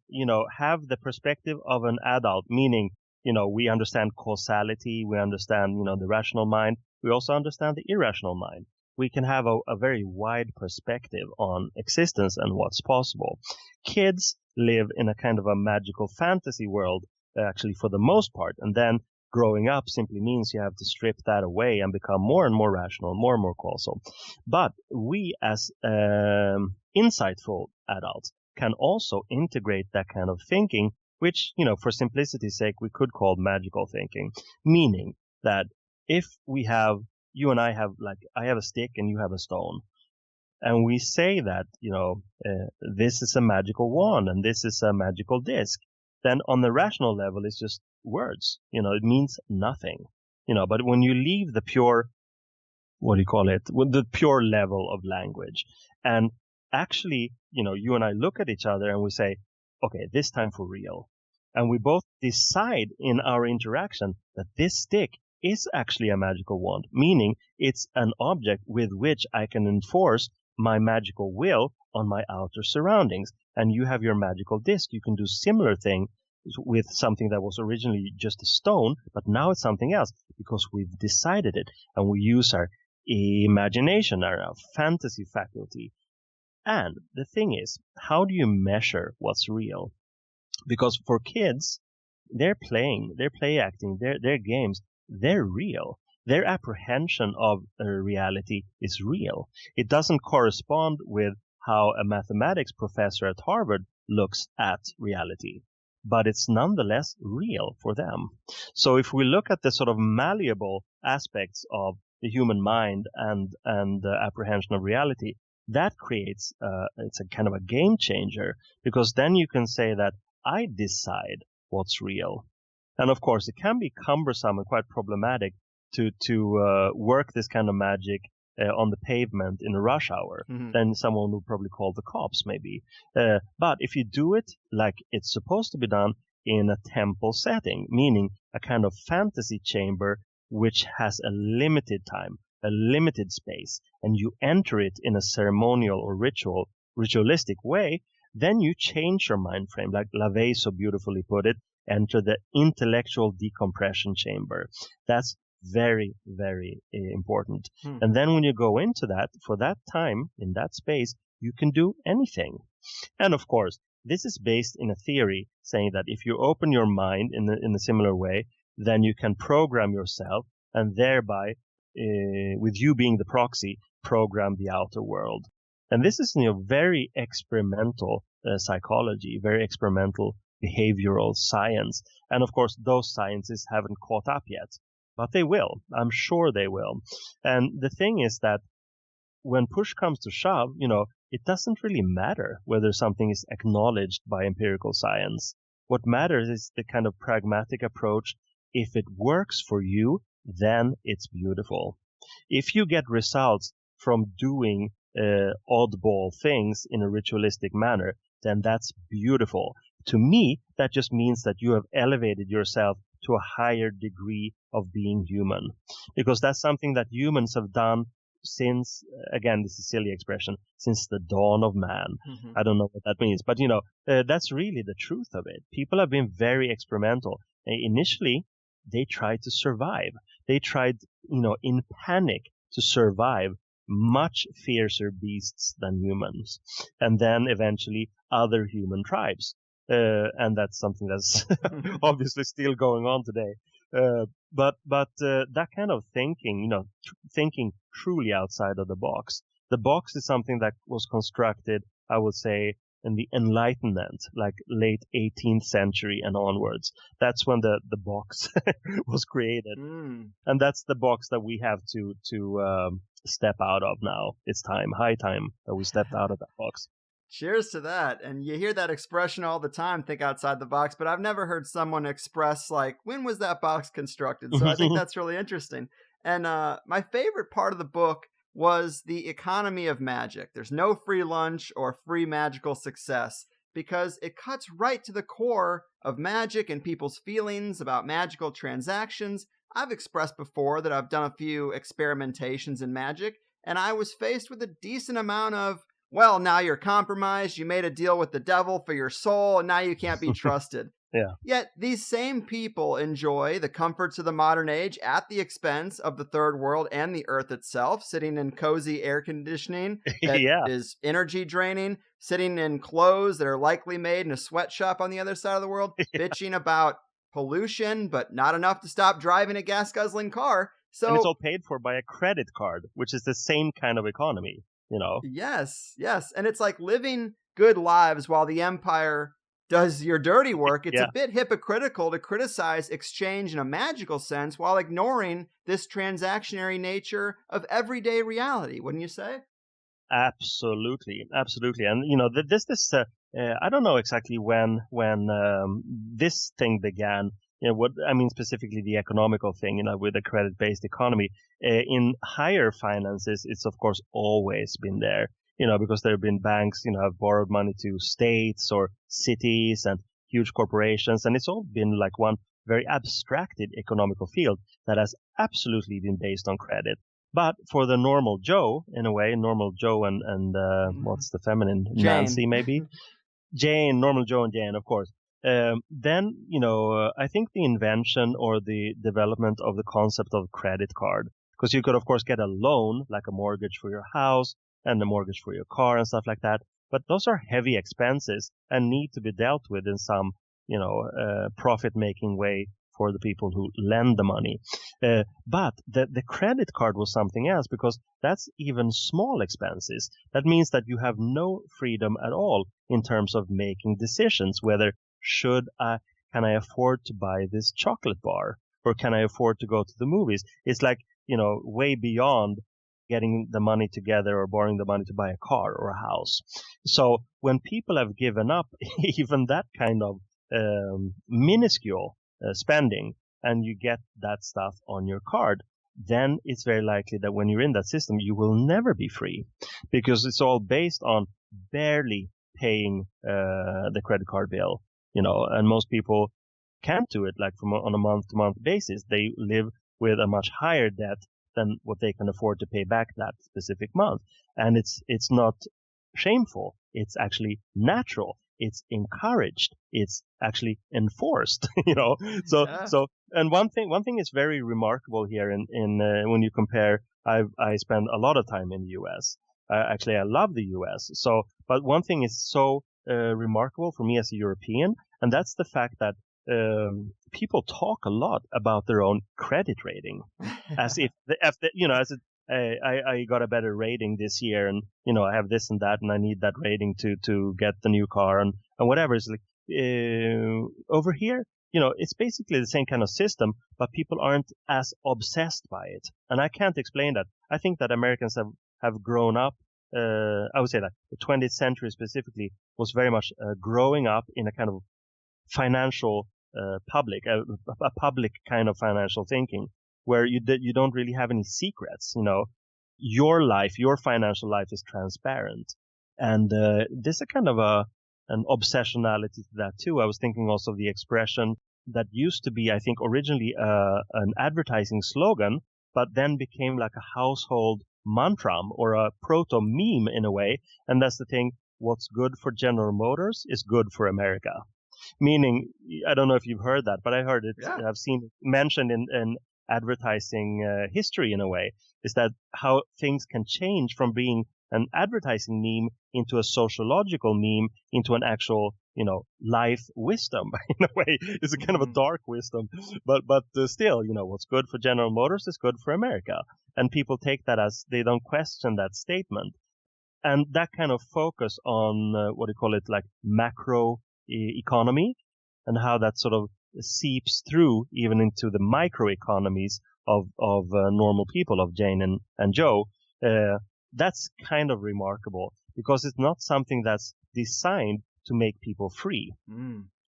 have the perspective of an adult, meaning, we understand causality, we understand, the rational mind, we also understand the irrational mind. We can have a very wide perspective on existence and what's possible. Kids live in a kind of a magical fantasy world, actually, for the most part. And then growing up simply means you have to strip that away and become more and more rational, more and more causal. But we, as insightful adults, can also integrate that kind of thinking, which, for simplicity's sake, we could call magical thinking. Meaning that if you and I have, I have a stick and you have a stone, and we say that, this is a magical wand and this is a magical disc, then on the rational level, it's just words. It means nothing. But when you leave the pure, the pure level of language, and actually, you and I look at each other and we say, okay, this time for real. And we both decide in our interaction that this stick is actually a magical wand, meaning it's an object with which I can enforce my magical will on my outer surroundings. And you have your magical disc. You can do similar thing with something that was originally just a stone, but now it's something else because we've decided it, and we use our imagination, our fantasy faculty. And the thing is, how do you measure what's real? Because for kids, they're play acting, their games, they're real. Their apprehension of reality is real. It doesn't correspond with how a mathematics professor at Harvard looks at reality, but it's nonetheless real for them. So if we look at the sort of malleable aspects of the human mind and the apprehension of reality, that creates it's a kind of a game changer, because then you can say that I decide what's real. And of course, it can be cumbersome and quite problematic to work this kind of magic on the pavement in a rush hour. Then someone will probably call the cops, maybe. But if you do it like it's supposed to be done, in a temple setting, meaning a kind of fantasy chamber which has a limited time, a limited space, and you enter it in a ceremonial or ritualistic way, then you change your mind frame, like LaVey so beautifully put it, enter the intellectual decompression chamber. That's very, very important. And then when you go into that, for that time, in that space, you can do anything. And of course, this is based in a theory saying that if you open your mind in a similar way, then you can program yourself and thereby, with you being the proxy, program the outer world. And this is, very experimental psychology, very experimental behavioral science. And of course, those sciences haven't caught up yet, but they will. I'm sure they will. And the thing is that when push comes to shove, it doesn't really matter whether something is acknowledged by empirical science. What matters is the kind of pragmatic approach. If it works for you, then it's beautiful. If you get results from doing oddball things in a ritualistic manner, then that's beautiful. To me, that just means that you have elevated yourself to a higher degree of being human, because that's something that humans have done since, again, this is a silly expression, since the dawn of man. I don't know what that means, but that's really the truth of it. People have been very experimental. Initially, they tried to survive. They tried, in panic to survive much fiercer beasts than humans, and then eventually other human tribes. And that's something that's obviously still going on today. But that kind of thinking, thinking truly outside of the box. The box is something that was constructed, I would say, in the Enlightenment, like late 18th century and onwards. That's when the box was created. And that's the box that we have to step out of now. It's time, high time that we stepped out of that box. Cheers to that. And you hear that expression all the time, think outside the box, but I've never heard someone express like, when was that box constructed? So I think that's really interesting. And my favorite part of the book was the economy of magic. There's no free lunch or free magical success, because it cuts right to the core of magic and people's feelings about magical transactions. I've expressed before that I've done a few experimentations in magic, and I was faced with a decent amount of, well, now you're compromised, you made a deal with the devil for your soul, and now you can't be trusted. Yeah. Yet these same people enjoy the comforts of the modern age at the expense of the third world and the earth itself, sitting in cozy air conditioning that is energy draining, sitting in clothes that are likely made in a sweatshop on the other side of the world, bitching about pollution, but not enough to stop driving a gas-guzzling car. So, and it's all paid for by a credit card, which is the same kind of economy, Yes. And it's like living good lives while the empire does your dirty work. It's a bit hypocritical to criticize exchange in a magical sense while ignoring this transactionary nature of everyday reality, wouldn't you say? Absolutely. And this I don't know exactly when this thing began. What I mean specifically the economical thing, with the credit-based economy. In higher finances, it's of course always been there. Because there have been banks, have borrowed money to states or cities and huge corporations. And it's all been like one very abstracted economical field that has absolutely been based on credit. But for the normal Joe, in a way, normal Joe and what's the feminine? Jane. Nancy, maybe? Jane, normal Joe and Jane, of course. Then, I think the invention or the development of the concept of credit card, because you could, of course, get a loan, like a mortgage for your house, and the mortgage for your car and stuff like that. But those are heavy expenses and need to be dealt with in some, profit-making way for the people who lend the money. But the credit card was something else, because that's even small expenses. That means that you have no freedom at all in terms of making decisions, whether can I afford to buy this chocolate bar, or can I afford to go to the movies? It's like, way beyond getting the money together or borrowing the money to buy a car or a house. So when people have given up even that kind of minuscule spending, and you get that stuff on your card, then it's very likely that when you're in that system, you will never be free, because it's all based on barely paying the credit card bill and most people can't do it like on a month-to-month basis. They live with a much higher debt than what they can afford to pay back that specific month. And it's not shameful. It's actually natural. It's encouraged. It's actually enforced, So, and one thing is very remarkable here in when you compare, I spend a lot of time in the US. Actually, I love the US. So, but one thing is so remarkable for me as a European, and that's the fact that people talk a lot about their own credit rating, as if I got a better rating this year, and I have this and that, and I need that rating to get the new car and whatever. It's like over here, it's basically the same kind of system, but people aren't as obsessed by it, and I can't explain that. I think that Americans have grown up. I would say that the 20th century specifically was very much growing up in a kind of financial public, a public kind of financial thinking, where you don't really have any secrets. Your life, your financial life is transparent, and there's a kind of an obsessionality to that too. I was thinking also of the expression that used to be, I think, originally an advertising slogan, but then became like a household mantra or a proto meme in a way. And that's the thing: what's good for General Motors is good for America. Meaning, I don't know if you've heard that, but I heard it. Yeah. I've seen it mentioned in advertising history in a way, is that how things can change from being an advertising meme into a sociological meme into an actual, life wisdom in a way. It's a kind of a dark wisdom, but still, what's good for General Motors is good for America. And people take that as, they don't question that statement. And that kind of focus on like macro economy, and how that sort of seeps through even into the microeconomies of normal people, of Jane and Joe. That's kind of remarkable, because it's not something that's designed to make people free.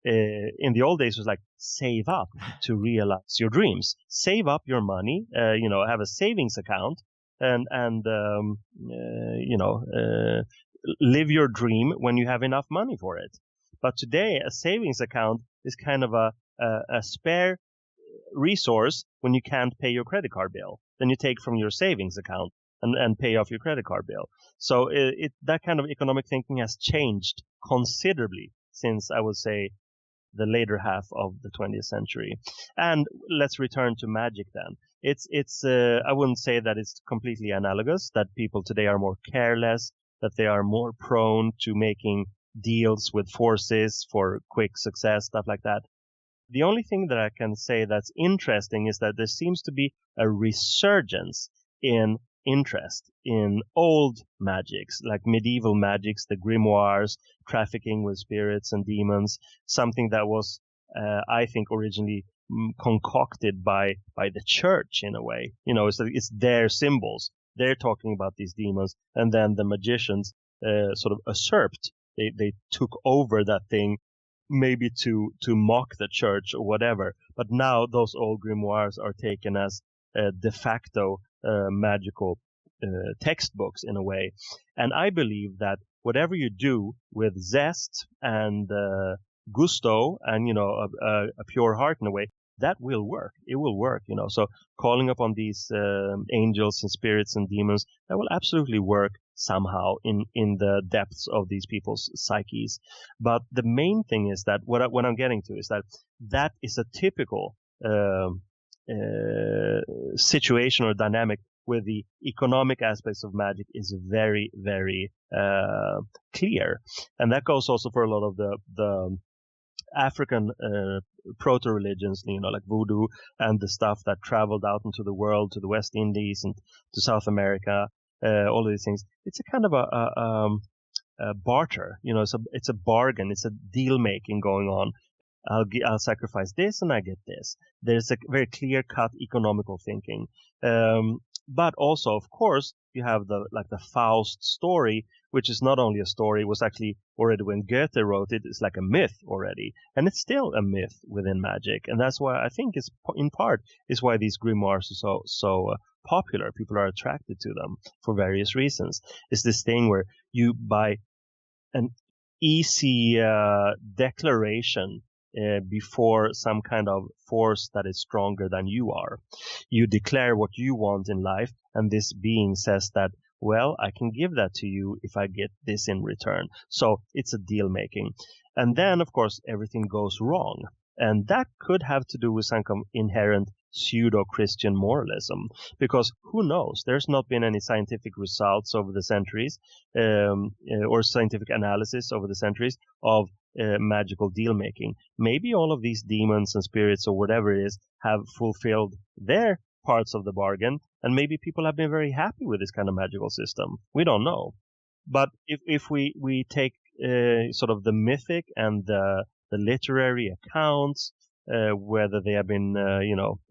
In the old days, it was like, save up to realize your dreams. Save up your money, have a savings account, and live your dream when you have enough money for it. But today, a savings account is kind of a spare resource when you can't pay your credit card bill. Then you take from your savings account and pay off your credit card bill. So that kind of economic thinking has changed considerably since, I would say, the later half of the 20th century. And let's return to magic then. It's I wouldn't say that it's completely analogous, that people today are more careless, that they are more prone to making deals with forces for quick success, stuff like that. The only thing that I can say that's interesting is that there seems to be a resurgence in interest in old magics, like medieval magics, the grimoires, trafficking with spirits and demons, something that was, I think, originally concocted by the church in a way. It's their symbols. They're talking about these demons, and then the magicians sort of usurped. They took over that thing, maybe to mock the church or whatever. But now those old grimoires are taken as de facto magical textbooks in a way. And I believe that whatever you do with zest and gusto and a pure heart in a way, that will work. It will work. So calling upon these angels and spirits and demons, that will absolutely work somehow in the depths of these people's psyches. But the main thing is that what I'm getting to is that is a typical situation or dynamic where the economic aspects of magic is very, very clear. And that goes also for a lot of the African proto-religions, like voodoo and the stuff that traveled out into the world, to the West Indies and to South America, all of these things. It's a kind of a barter, it's a bargain, it's a deal making going on. I'll sacrifice this and I get this. There's a very clear-cut economical thinking. But also, of course, you have the Faust story, which is not only a story, it was actually already when Goethe wrote it, it's like a myth already. And it's still a myth within magic. And that's why I think it's in part is why these grimoires are so popular. People are attracted to them for various reasons. It's this thing where you, by an easy declaration before some kind of force that is stronger than you are. You declare what you want in life, and this being says that, well, I can give that to you if I get this in return. So it's a deal making. And then, of course, everything goes wrong. And that could have to do with some inherent pseudo-Christian moralism, because who knows? There's not been any scientific results over the centuries, or scientific analysis over the centuries of magical deal making. Maybe all of these demons and spirits or whatever it is have fulfilled their parts of the bargain, and maybe people have been very happy with this kind of magical system. We don't know. But if we take sort of the mythic and the literary accounts, whether they have been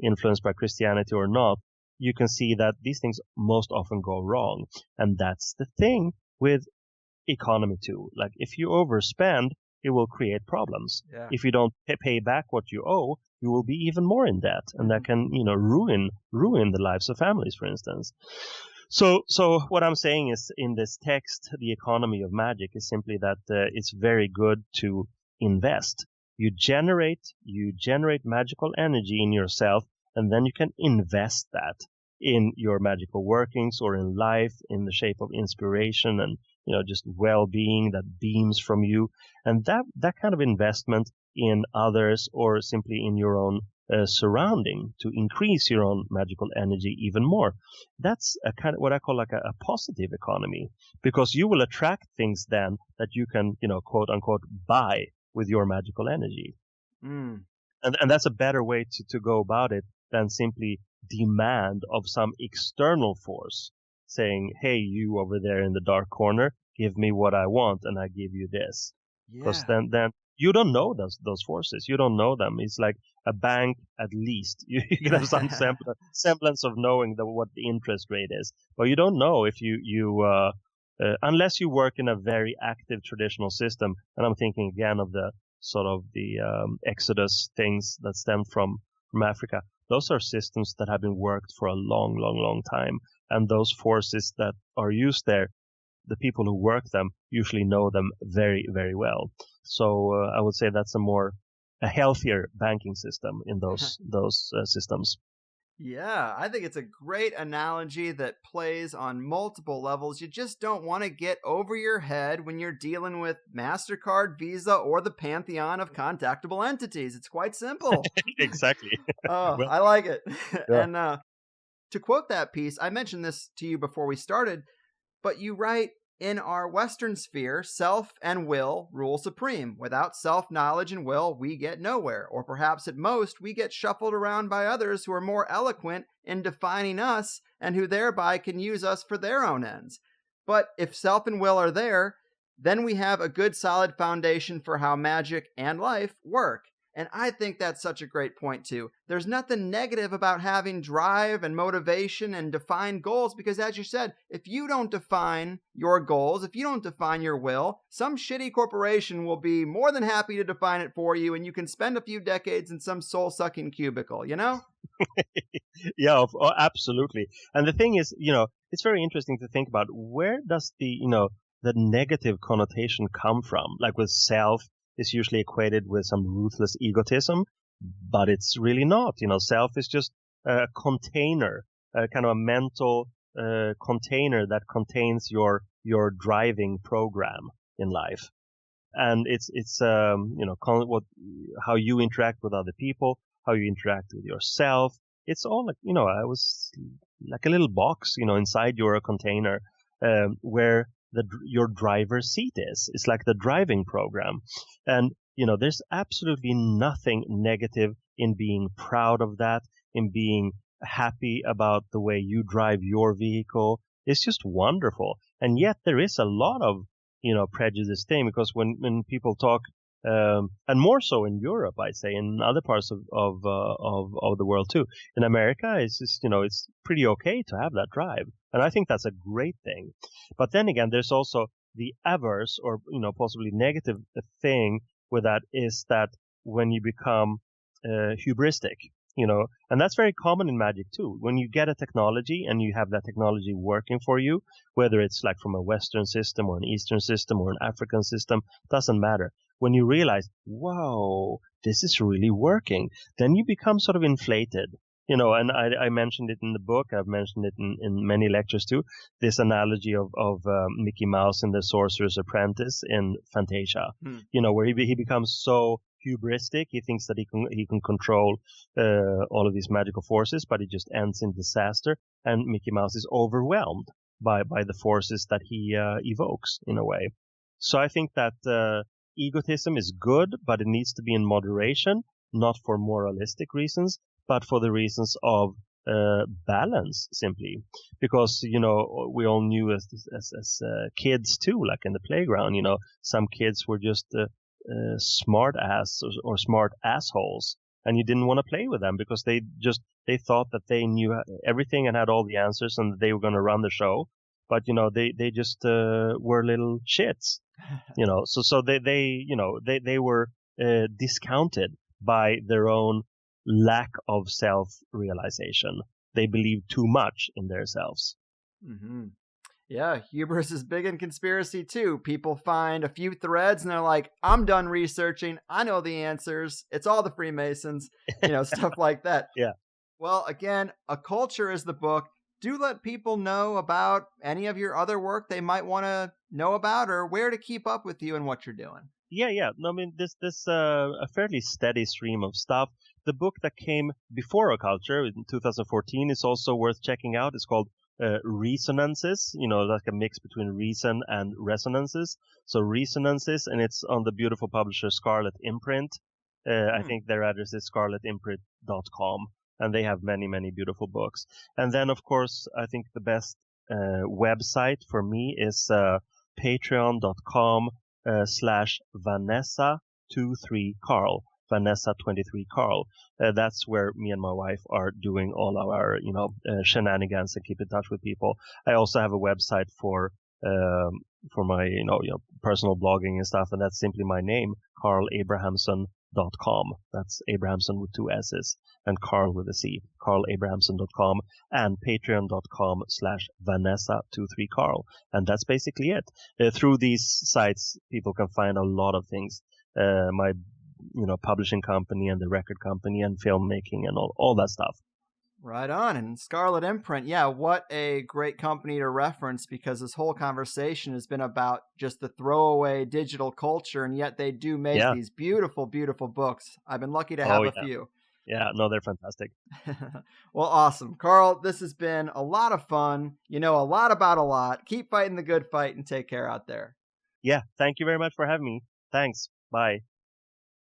influenced by Christianity or not, you can see that these things most often go wrong. And that's the thing with economy too. Like, if you overspend, it will create problems. Yeah. If you don't pay back what you owe, you will be even more in debt, and that can ruin the lives of families, for instance. So what I'm saying is, in this text, the economy of magic is simply that it's very good to invest. You generate magical energy in yourself, and then you can invest that in your magical workings or in life in the shape of inspiration and just well-being that beams from you. And that kind of investment in others or simply in your own surrounding to increase your own magical energy even more. That's a kind of what I call like a positive economy, because you will attract things then that you can, quote unquote, buy with your magical energy. And that's a better way to go about it than simply demand of some external force saying, hey, you over there in the dark corner, give me what I want and I give you this. Because then you don't know those forces. You don't know them. It's like a bank, at least. You can have some semblance of knowing what the interest rate is. But you don't know if you unless you work in a very active traditional system. And I'm thinking again of the sort of the Exodus things that stem from Africa. Those are systems that have been worked for a long, long, long time. And those forces that are used there, the people who work them usually know them very, very well. So I would say that's a healthier banking system in those systems. Yeah, I think it's a great analogy that plays on multiple levels. You just don't want to get over your head when you're dealing with MasterCard, Visa, or the pantheon of contactable entities. It's quite simple. Exactly. Oh, Well, I like it. Yeah. And to quote that piece, I mentioned this to you before we started, but you write, in our Western sphere, self and will rule supreme. Without self-knowledge and will, we get nowhere. Or perhaps at most, we get shuffled around by others who are more eloquent in defining us and who thereby can use us for their own ends. But if self and will are there, then we have a good solid foundation for how magic and life work. And I think that's such a great point too. There's nothing negative about having drive and motivation and defined goals, because as you said, if you don't define your goals, if you don't define your will, some shitty corporation will be more than happy to define it for you, and you can spend a few decades in some soul-sucking cubicle, Yeah, absolutely. And the thing is, it's very interesting to think about, where does the negative connotation come from? Like with self, is usually equated with some ruthless egotism, but it's really not. Self is just a container, a kind of a mental container that contains your driving program in life, and it's how you interact with other people, how you interact with yourself. It's all like I was like a little box, inside your container, where your driver's seat is. It's like the driving program. And, there's absolutely nothing negative in being proud of that, in being happy about the way you drive your vehicle. It's just wonderful. And yet there is a lot of, prejudice thing, because when people talk, and more so in Europe, I say, in other parts of the world too. In America, it's just, it's pretty okay to have that drive. And I think that's a great thing. But then again, there's also the averse or, possibly negative thing with that, is that when you become hubristic, And that's very common in magic too. When you get a technology and you have that technology working for you, whether it's like from a Western system or an Eastern system or an African system, doesn't matter. When you realize, whoa, this is really working, then you become sort of inflated. And I mentioned it in the book. I've mentioned it in many lectures too. This analogy of Mickey Mouse and the Sorcerer's Apprentice in Fantasia, where he becomes so hubristic. He thinks that he can control all of these magical forces, but it just ends in disaster. And Mickey Mouse is overwhelmed by the forces that he evokes in a way. So I think that egotism is good, but it needs to be in moderation, not for moralistic reasons, but for the reasons of balance, simply. Because, we all knew as kids too, like in the playground, some kids were just smart ass or smart assholes, and you didn't want to play with them because they thought that they knew everything and had all the answers and they were going to run the show. But, they just were little shits, so they were discounted by their own lack of self-realization. They believed too much in themselves. Mm-hmm. Yeah, hubris is big in conspiracy too. People find a few threads and they're like, I'm done researching. I know the answers. It's all the Freemasons, stuff like that. Yeah. Well, again, Occulture is the book. Do let people know about any of your other work they might want to know about, or where to keep up with you and what you're doing. Yeah. No, I mean, this a fairly steady stream of stuff. The book that came before Occulture in 2014 is also worth checking out. It's called Resonances, like a mix between reason and resonances. So Resonances, and it's on the beautiful publisher Scarlet Imprint. I think their address is scarletimprint.com, and they have many, many beautiful books. And then, of course, I think the best website for me is patreon.com/Vanessa23Carl. Vanessa23Carl. That's where me and my wife are doing all our, shenanigans and keep in touch with people. I also have a website for my, personal blogging and stuff, and that's simply my name, carlabrahamson.com. That's Abrahamson with 2 S's and Carl with a C, carlabrahamson.com, and patreon.com/Vanessa23Carl. And that's basically it. Through these sites, people can find a lot of things. My publishing company and the record company and filmmaking and all that stuff. Right on. And Scarlet Imprint, yeah, what a great company to reference, because this whole conversation has been about just the throwaway digital culture, and yet they do make these beautiful, beautiful books. I've been lucky to have a few. Yeah, no, they're fantastic. Well, awesome. Carl, this has been a lot of fun. You know a lot about a lot. Keep fighting the good fight and take care out there. Yeah, thank you very much for having me. Thanks. Bye.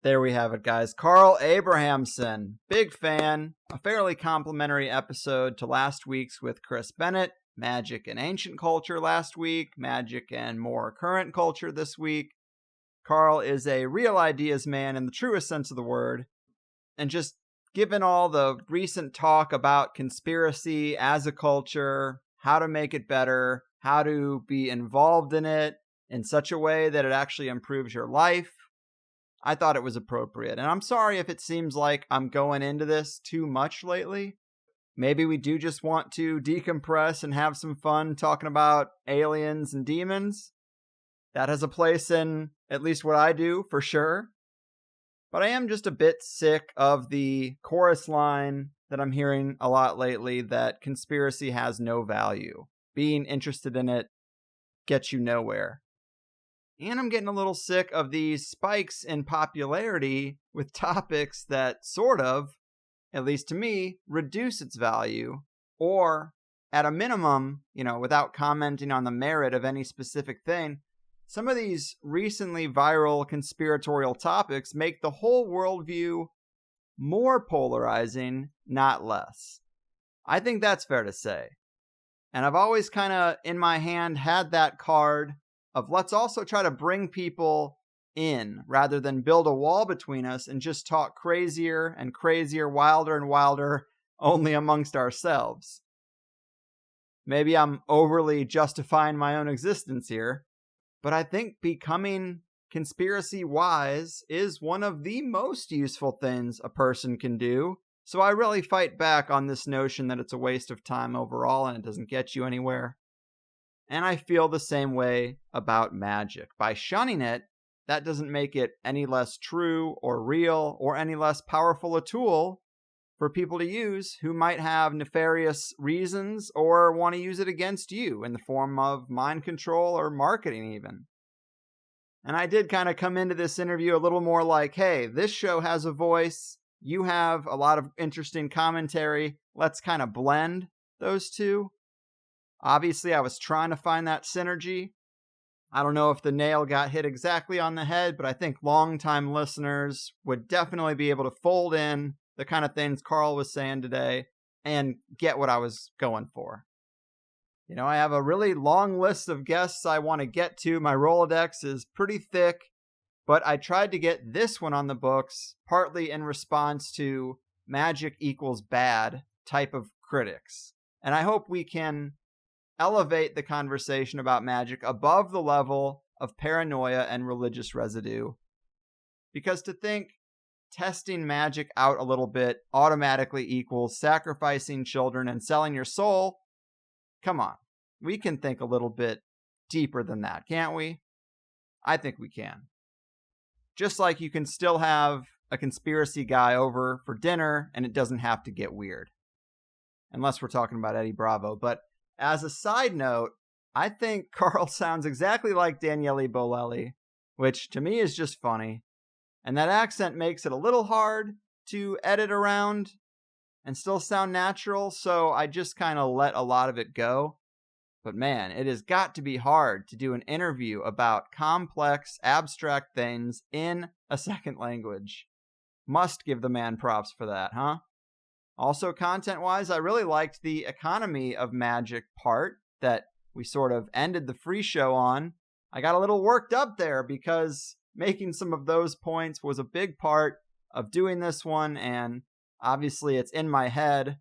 There we have it, guys. Carl Abrahamsson, big fan. A fairly complimentary episode to last week's with Chris Bennett. Magic and ancient culture last week. Magic and more current culture this week. Carl is a real ideas man in the truest sense of the word. And just given all the recent talk about conspiracy as a culture, how to make it better, how to be involved in it in such a way that it actually improves your life, I thought it was appropriate. And I'm sorry if it seems like I'm going into this too much lately. Maybe we do just want to decompress and have some fun talking about aliens and demons. That has a place in at least what I do, for sure. But I am just a bit sick of the chorus line that I'm hearing a lot lately, that conspiracy has no value. Being interested in it gets you nowhere. And I'm getting a little sick of these spikes in popularity with topics that sort of, at least to me, reduce its value, or at a minimum, without commenting on the merit of any specific thing, some of these recently viral conspiratorial topics make the whole worldview more polarizing, not less. I think that's fair to say. And I've always kind of, in my hand, had that card of let's also try to bring people in rather than build a wall between us and just talk crazier and crazier, wilder and wilder, only amongst ourselves. Maybe I'm overly justifying my own existence here, but I think becoming conspiracy wise is one of the most useful things a person can do So I really fight back on this notion that it's a waste of time overall and it doesn't get you anywhere. And I feel the same way about magic. By shunning it, that doesn't make it any less true or real or any less powerful a tool for people to use who might have nefarious reasons or want to use it against you in the form of mind control or marketing even. And I did kind of come into this interview a little more like, hey, this show has a voice. You have a lot of interesting commentary. Let's kind of blend those two. Obviously, I was trying to find that synergy. I don't know if the nail got hit exactly on the head, but I think longtime listeners would definitely be able to fold in the kind of things Carl was saying today and get what I was going for. You know, I have a really long list of guests I want to get to. My Rolodex is pretty thick, but I tried to get this one on the books, partly in response to magic equals bad type of critics. And I hope we can elevate the conversation about magic above the level of paranoia and religious residue. Because to think testing magic out a little bit automatically equals sacrificing children and selling your soul, come on. We can think a little bit deeper than that, can't we? I think we can. Just like you can still have a conspiracy guy over for dinner and it doesn't have to get weird. Unless we're talking about Eddie Bravo. But as a side note, I think Carl sounds exactly like Daniele Bolelli, which to me is just funny. And that accent makes it a little hard to edit around and still sound natural, so I just kind of let a lot of it go. But man, it has got to be hard to do an interview about complex, abstract things in a second language. Must give the man props for that, huh? Also, content-wise, I really liked the economy of magic part that we sort of ended the free show on. I got a little worked up there because making some of those points was a big part of doing this one, and obviously it's in my head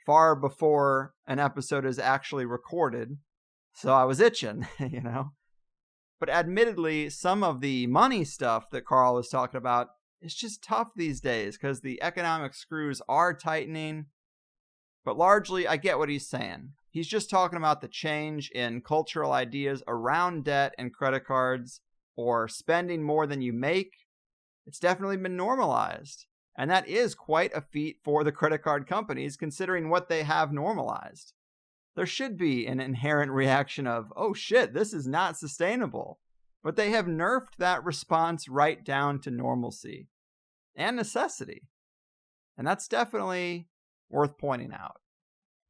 far before an episode is actually recorded. So I was itching, you know. But admittedly, some of the money stuff that Carl was talking about, it's just tough these days because the economic screws are tightening. But largely, I get what he's saying. He's just talking about the change in cultural ideas around debt and credit cards or spending more than you make. It's definitely been normalized. And that is quite a feat for the credit card companies considering what they have normalized. There should be an inherent reaction of, oh shit, this is not sustainable. But they have nerfed that response right down to normalcy and necessity. And that's definitely worth pointing out.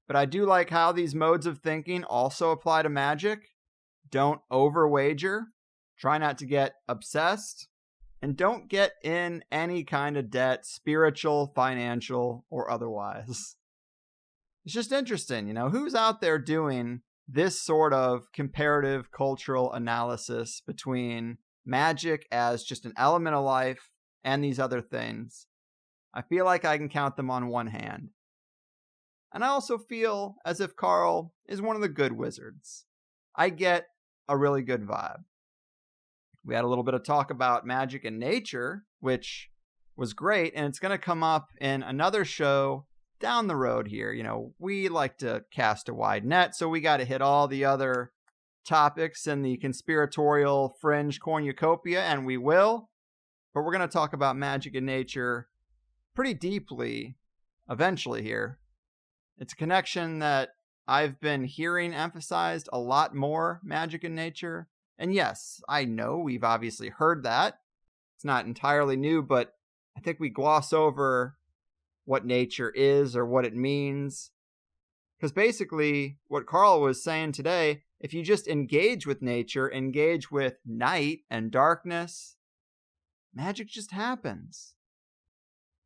But I do like how these modes of thinking also apply to magic. Don't overwager. Try not to get obsessed. And don't get in any kind of debt, spiritual, financial, or otherwise. It's just interesting, you know, who's out there doing this sort of comparative cultural analysis between magic as just an element of life and these other things. I feel like I can count them on one hand. And I also feel as if Carl is one of the good wizards. I get a really good vibe. We had a little bit of talk about magic and nature, which was great, and it's going to come up in another show down the road here. You know, we like to cast a wide net, so we got to hit all the other topics in the conspiratorial fringe cornucopia, and we will. But we're going to talk about magic and nature pretty deeply eventually here. It's a connection that I've been hearing emphasized a lot more, magic and nature. And yes, I know we've obviously heard that. It's not entirely new, but I think we gloss over what nature is or what it means. Because basically, what Carl was saying today, if you just engage with nature, engage with night and darkness, magic just happens.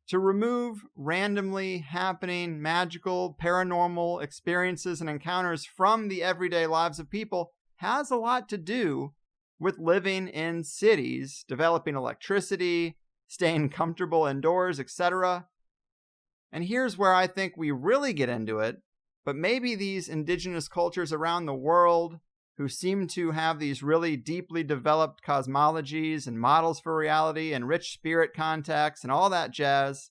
To remove randomly happening magical, paranormal experiences and encounters from the everyday lives of people has a lot to do with living in cities, developing electricity, staying comfortable indoors, etc. And here's where I think we really get into it, but maybe these indigenous cultures around the world who seem to have these really deeply developed cosmologies and models for reality and rich spirit contacts and all that jazz,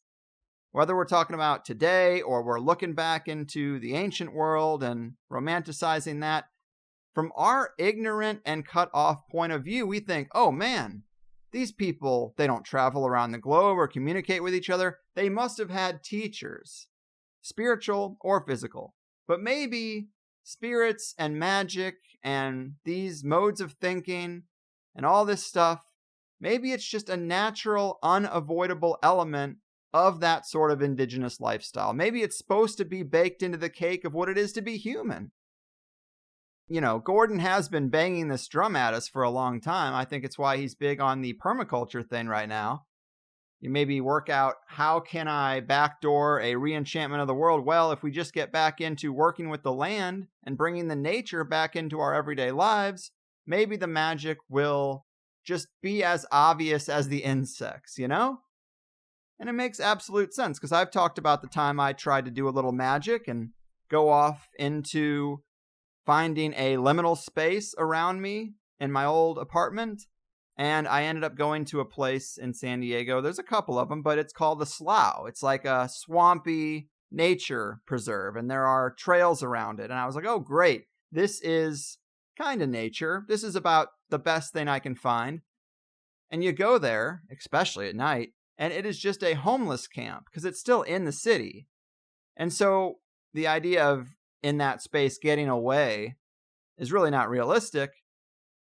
Whether we're talking about today or we're looking back into the ancient world and romanticizing that, from our ignorant and cut off point of view, we think, oh man, these people, they don't travel around the globe or communicate with each other. They must have had teachers, spiritual or physical. But maybe spirits and magic and these modes of thinking and all this stuff, maybe it's just a natural, unavoidable element of that sort of indigenous lifestyle. Maybe it's supposed to be baked into the cake of what it is to be human. You know, Gordon has been banging this drum at us for a long time. I think it's why he's big on the permaculture thing right now. You maybe work out, how can I backdoor a re-enchantment of the world? Well, if we just get back into working with the land and bringing the nature back into our everyday lives, maybe the magic will just be as obvious as the insects, you know? And it makes absolute sense, because I've talked about the time I tried to do a little magic and go off into finding a liminal space around me in my old apartment. And I ended up going to a place in San Diego. There's a couple of them, but it's called the Slough. It's like a swampy nature preserve, and there are trails around it. And I was like, oh, great. This is kind of nature. This is about the best thing I can find. And you go there, especially at night, and it is just a homeless camp because it's still in the city. And so the idea of in that space getting away is really not realistic.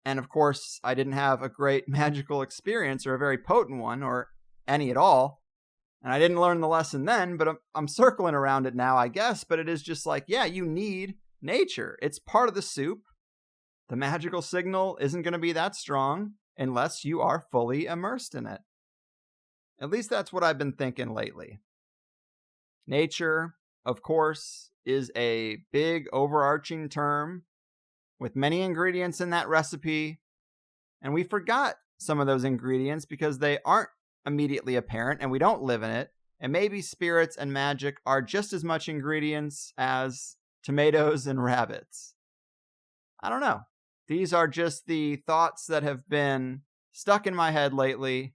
And of course, I didn't have a great magical experience or a very potent one or any at all. And I didn't learn the lesson then, but I'm circling around it now, I guess. But it is just like, yeah, you need nature. It's part of the soup. The magical signal isn't going to be that strong unless you are fully immersed in it. At least that's what I've been thinking lately. Nature, of course, is a big overarching term with many ingredients in that recipe, and we forgot some of those ingredients because they aren't immediately apparent and we don't live in it, and maybe spirits and magic are just as much ingredients as tomatoes and rabbits. I don't know. These are just the thoughts that have been stuck in my head lately,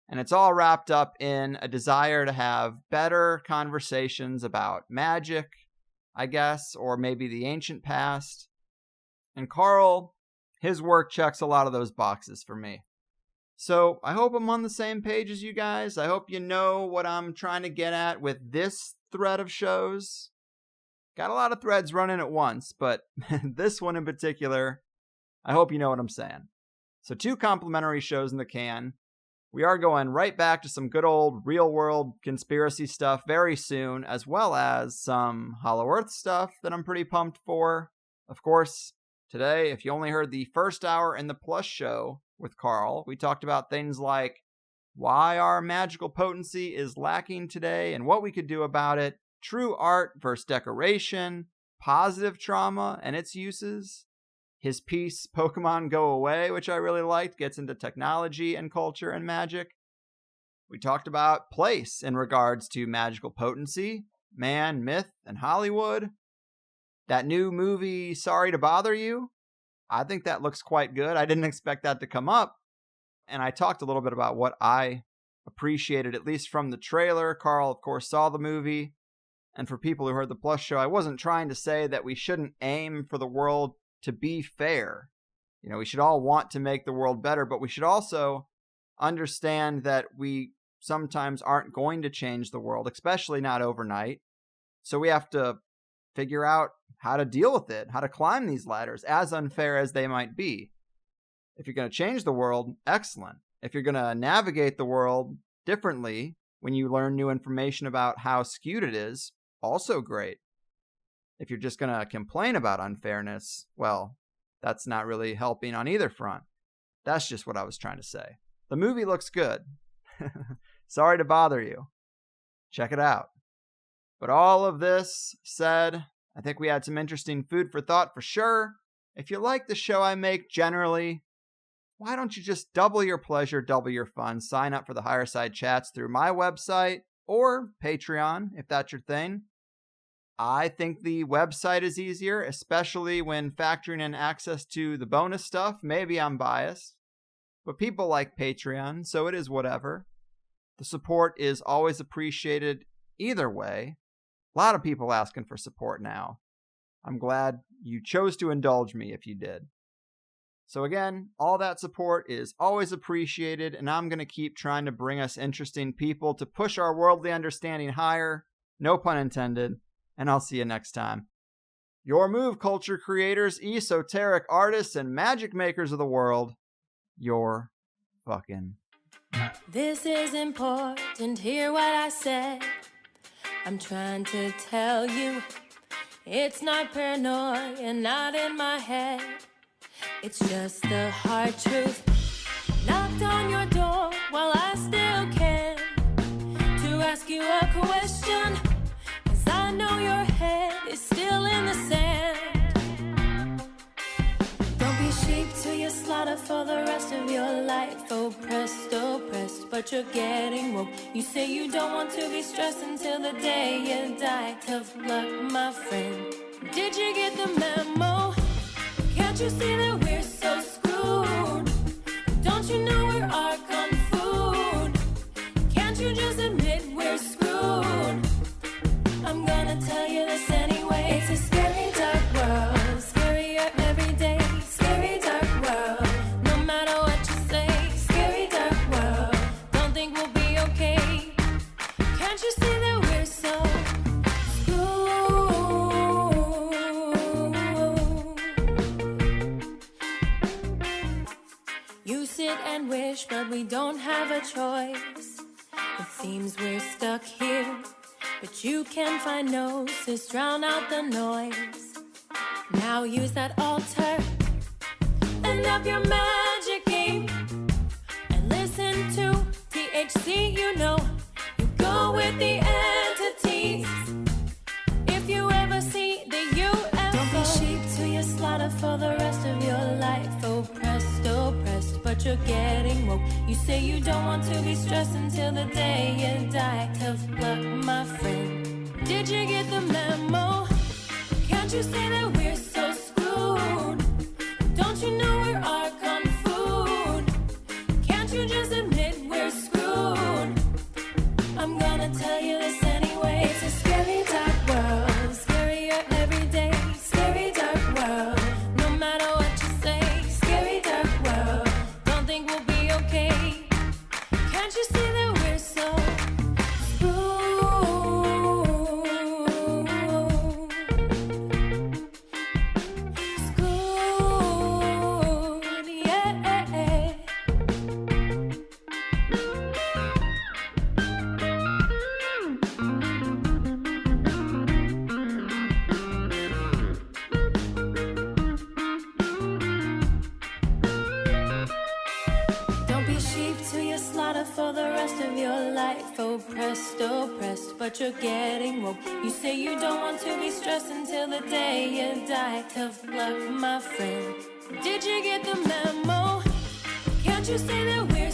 and it's all wrapped up in a desire to have better conversations about magic, I guess, or maybe the ancient past. And Carl, his work checks a lot of those boxes for me. So I hope I'm on the same page as you guys. I hope you know what I'm trying to get at with this thread of shows. Got a lot of threads running at once, but this one in particular, I hope you know what I'm saying. So 2 complimentary shows in the can. We are going right back to some good old real-world conspiracy stuff very soon, as well as some Hollow Earth stuff that I'm pretty pumped for. Of course, today, if you only heard the first hour in the Plus show with Carl, we talked about things like why our magical potency is lacking today and what we could do about it, true art versus decoration, positive trauma and its uses. His piece, Pokemon Go Away, which I really liked, gets into technology and culture and magic. We talked about place in regards to magical potency, man, myth, and Hollywood. That new movie, Sorry to Bother You, I think that looks quite good. I didn't expect that to come up. And I talked a little bit about what I appreciated, at least from the trailer. Carl, of course, saw the movie. And for people who heard the Plus show, I wasn't trying to say that we shouldn't aim for the world to be fair. You know, we should all want to make the world better, but we should also understand that we sometimes aren't going to change the world, especially not overnight. So we have to figure out how to deal with it, how to climb these ladders, as unfair as they might be. If you're going to change the world, excellent. If you're going to navigate the world differently when you learn new information about how skewed it is, also great. If you're just going to complain about unfairness, well, that's not really helping on either front. That's just what I was trying to say. The movie looks good. Sorry to bother you. Check it out. But all of this said, I think we had some interesting food for thought for sure. If you like the show I make generally, why don't you just double your pleasure, double your fun? Sign up for the Higher Side Chats through my website or Patreon, if that's your thing. I think the website is easier, especially when factoring in access to the bonus stuff. Maybe I'm biased, but people like Patreon, so it is whatever. The support is always appreciated either way. A lot of people asking for support now. I'm glad you chose to indulge me if you did. So again, all that support is always appreciated, and I'm going to keep trying to bring us interesting people to push our worldly understanding higher, no pun intended, and I'll see you next time. Your move, culture creators, esoteric artists, and magic makers of the world. You're fucking. This is important, hear what I said. I'm trying to tell you, it's not paranoia, not in my head. It's just the hard truth. Knocked on your door while I still can to ask you a question, 'cause I know your head is still in the sand. Don't be sheep to your slaughter for the rest of your life. Oppressed, but you're getting woke. You say you don't want to be stressed until the day you die. Tough luck, my friend. Did you get the memo? Can't you see that we're so screwed? Don't you know we're our kung food? Can't you just admit we're screwed? I'm gonna tell you this anyway. It's a scary dark world, scarier every day. Scary dark world, no matter what you say. Scary dark world, don't think we'll be okay. Can't you see that we're so You sit and wish, but we don't have a choice. It seems we're stuck here, but you can find gnosis, drown out the noise. Now use that altar and up your magic game, and listen to THC, you know. You go with the entities. If you ever see the UFO, don't be sheep to your slaughter for the rest of your life. Oppressed, but you're getting woke. You say you don't want to be stressed until the day you die. Tough luck, my friend. Did you get the memo? Can't you say that we're so screwed? Don't you know we're our kung food? Can't you just admit we're screwed? I'm gonna tell you this anyway. It's a scary dark world, scarier every day. Scary dark world, no matter what you say. Scary dark world, don't think we'll be okay. Can't you see that we're so screwed, yeah. Don't be sheep to your slaughter for the rest of your life. Oppressed, but you're getting woke. You say you don't want to be stressed until the day you die. Tough luck, my friend. Did you get the memo? Can't you say that we're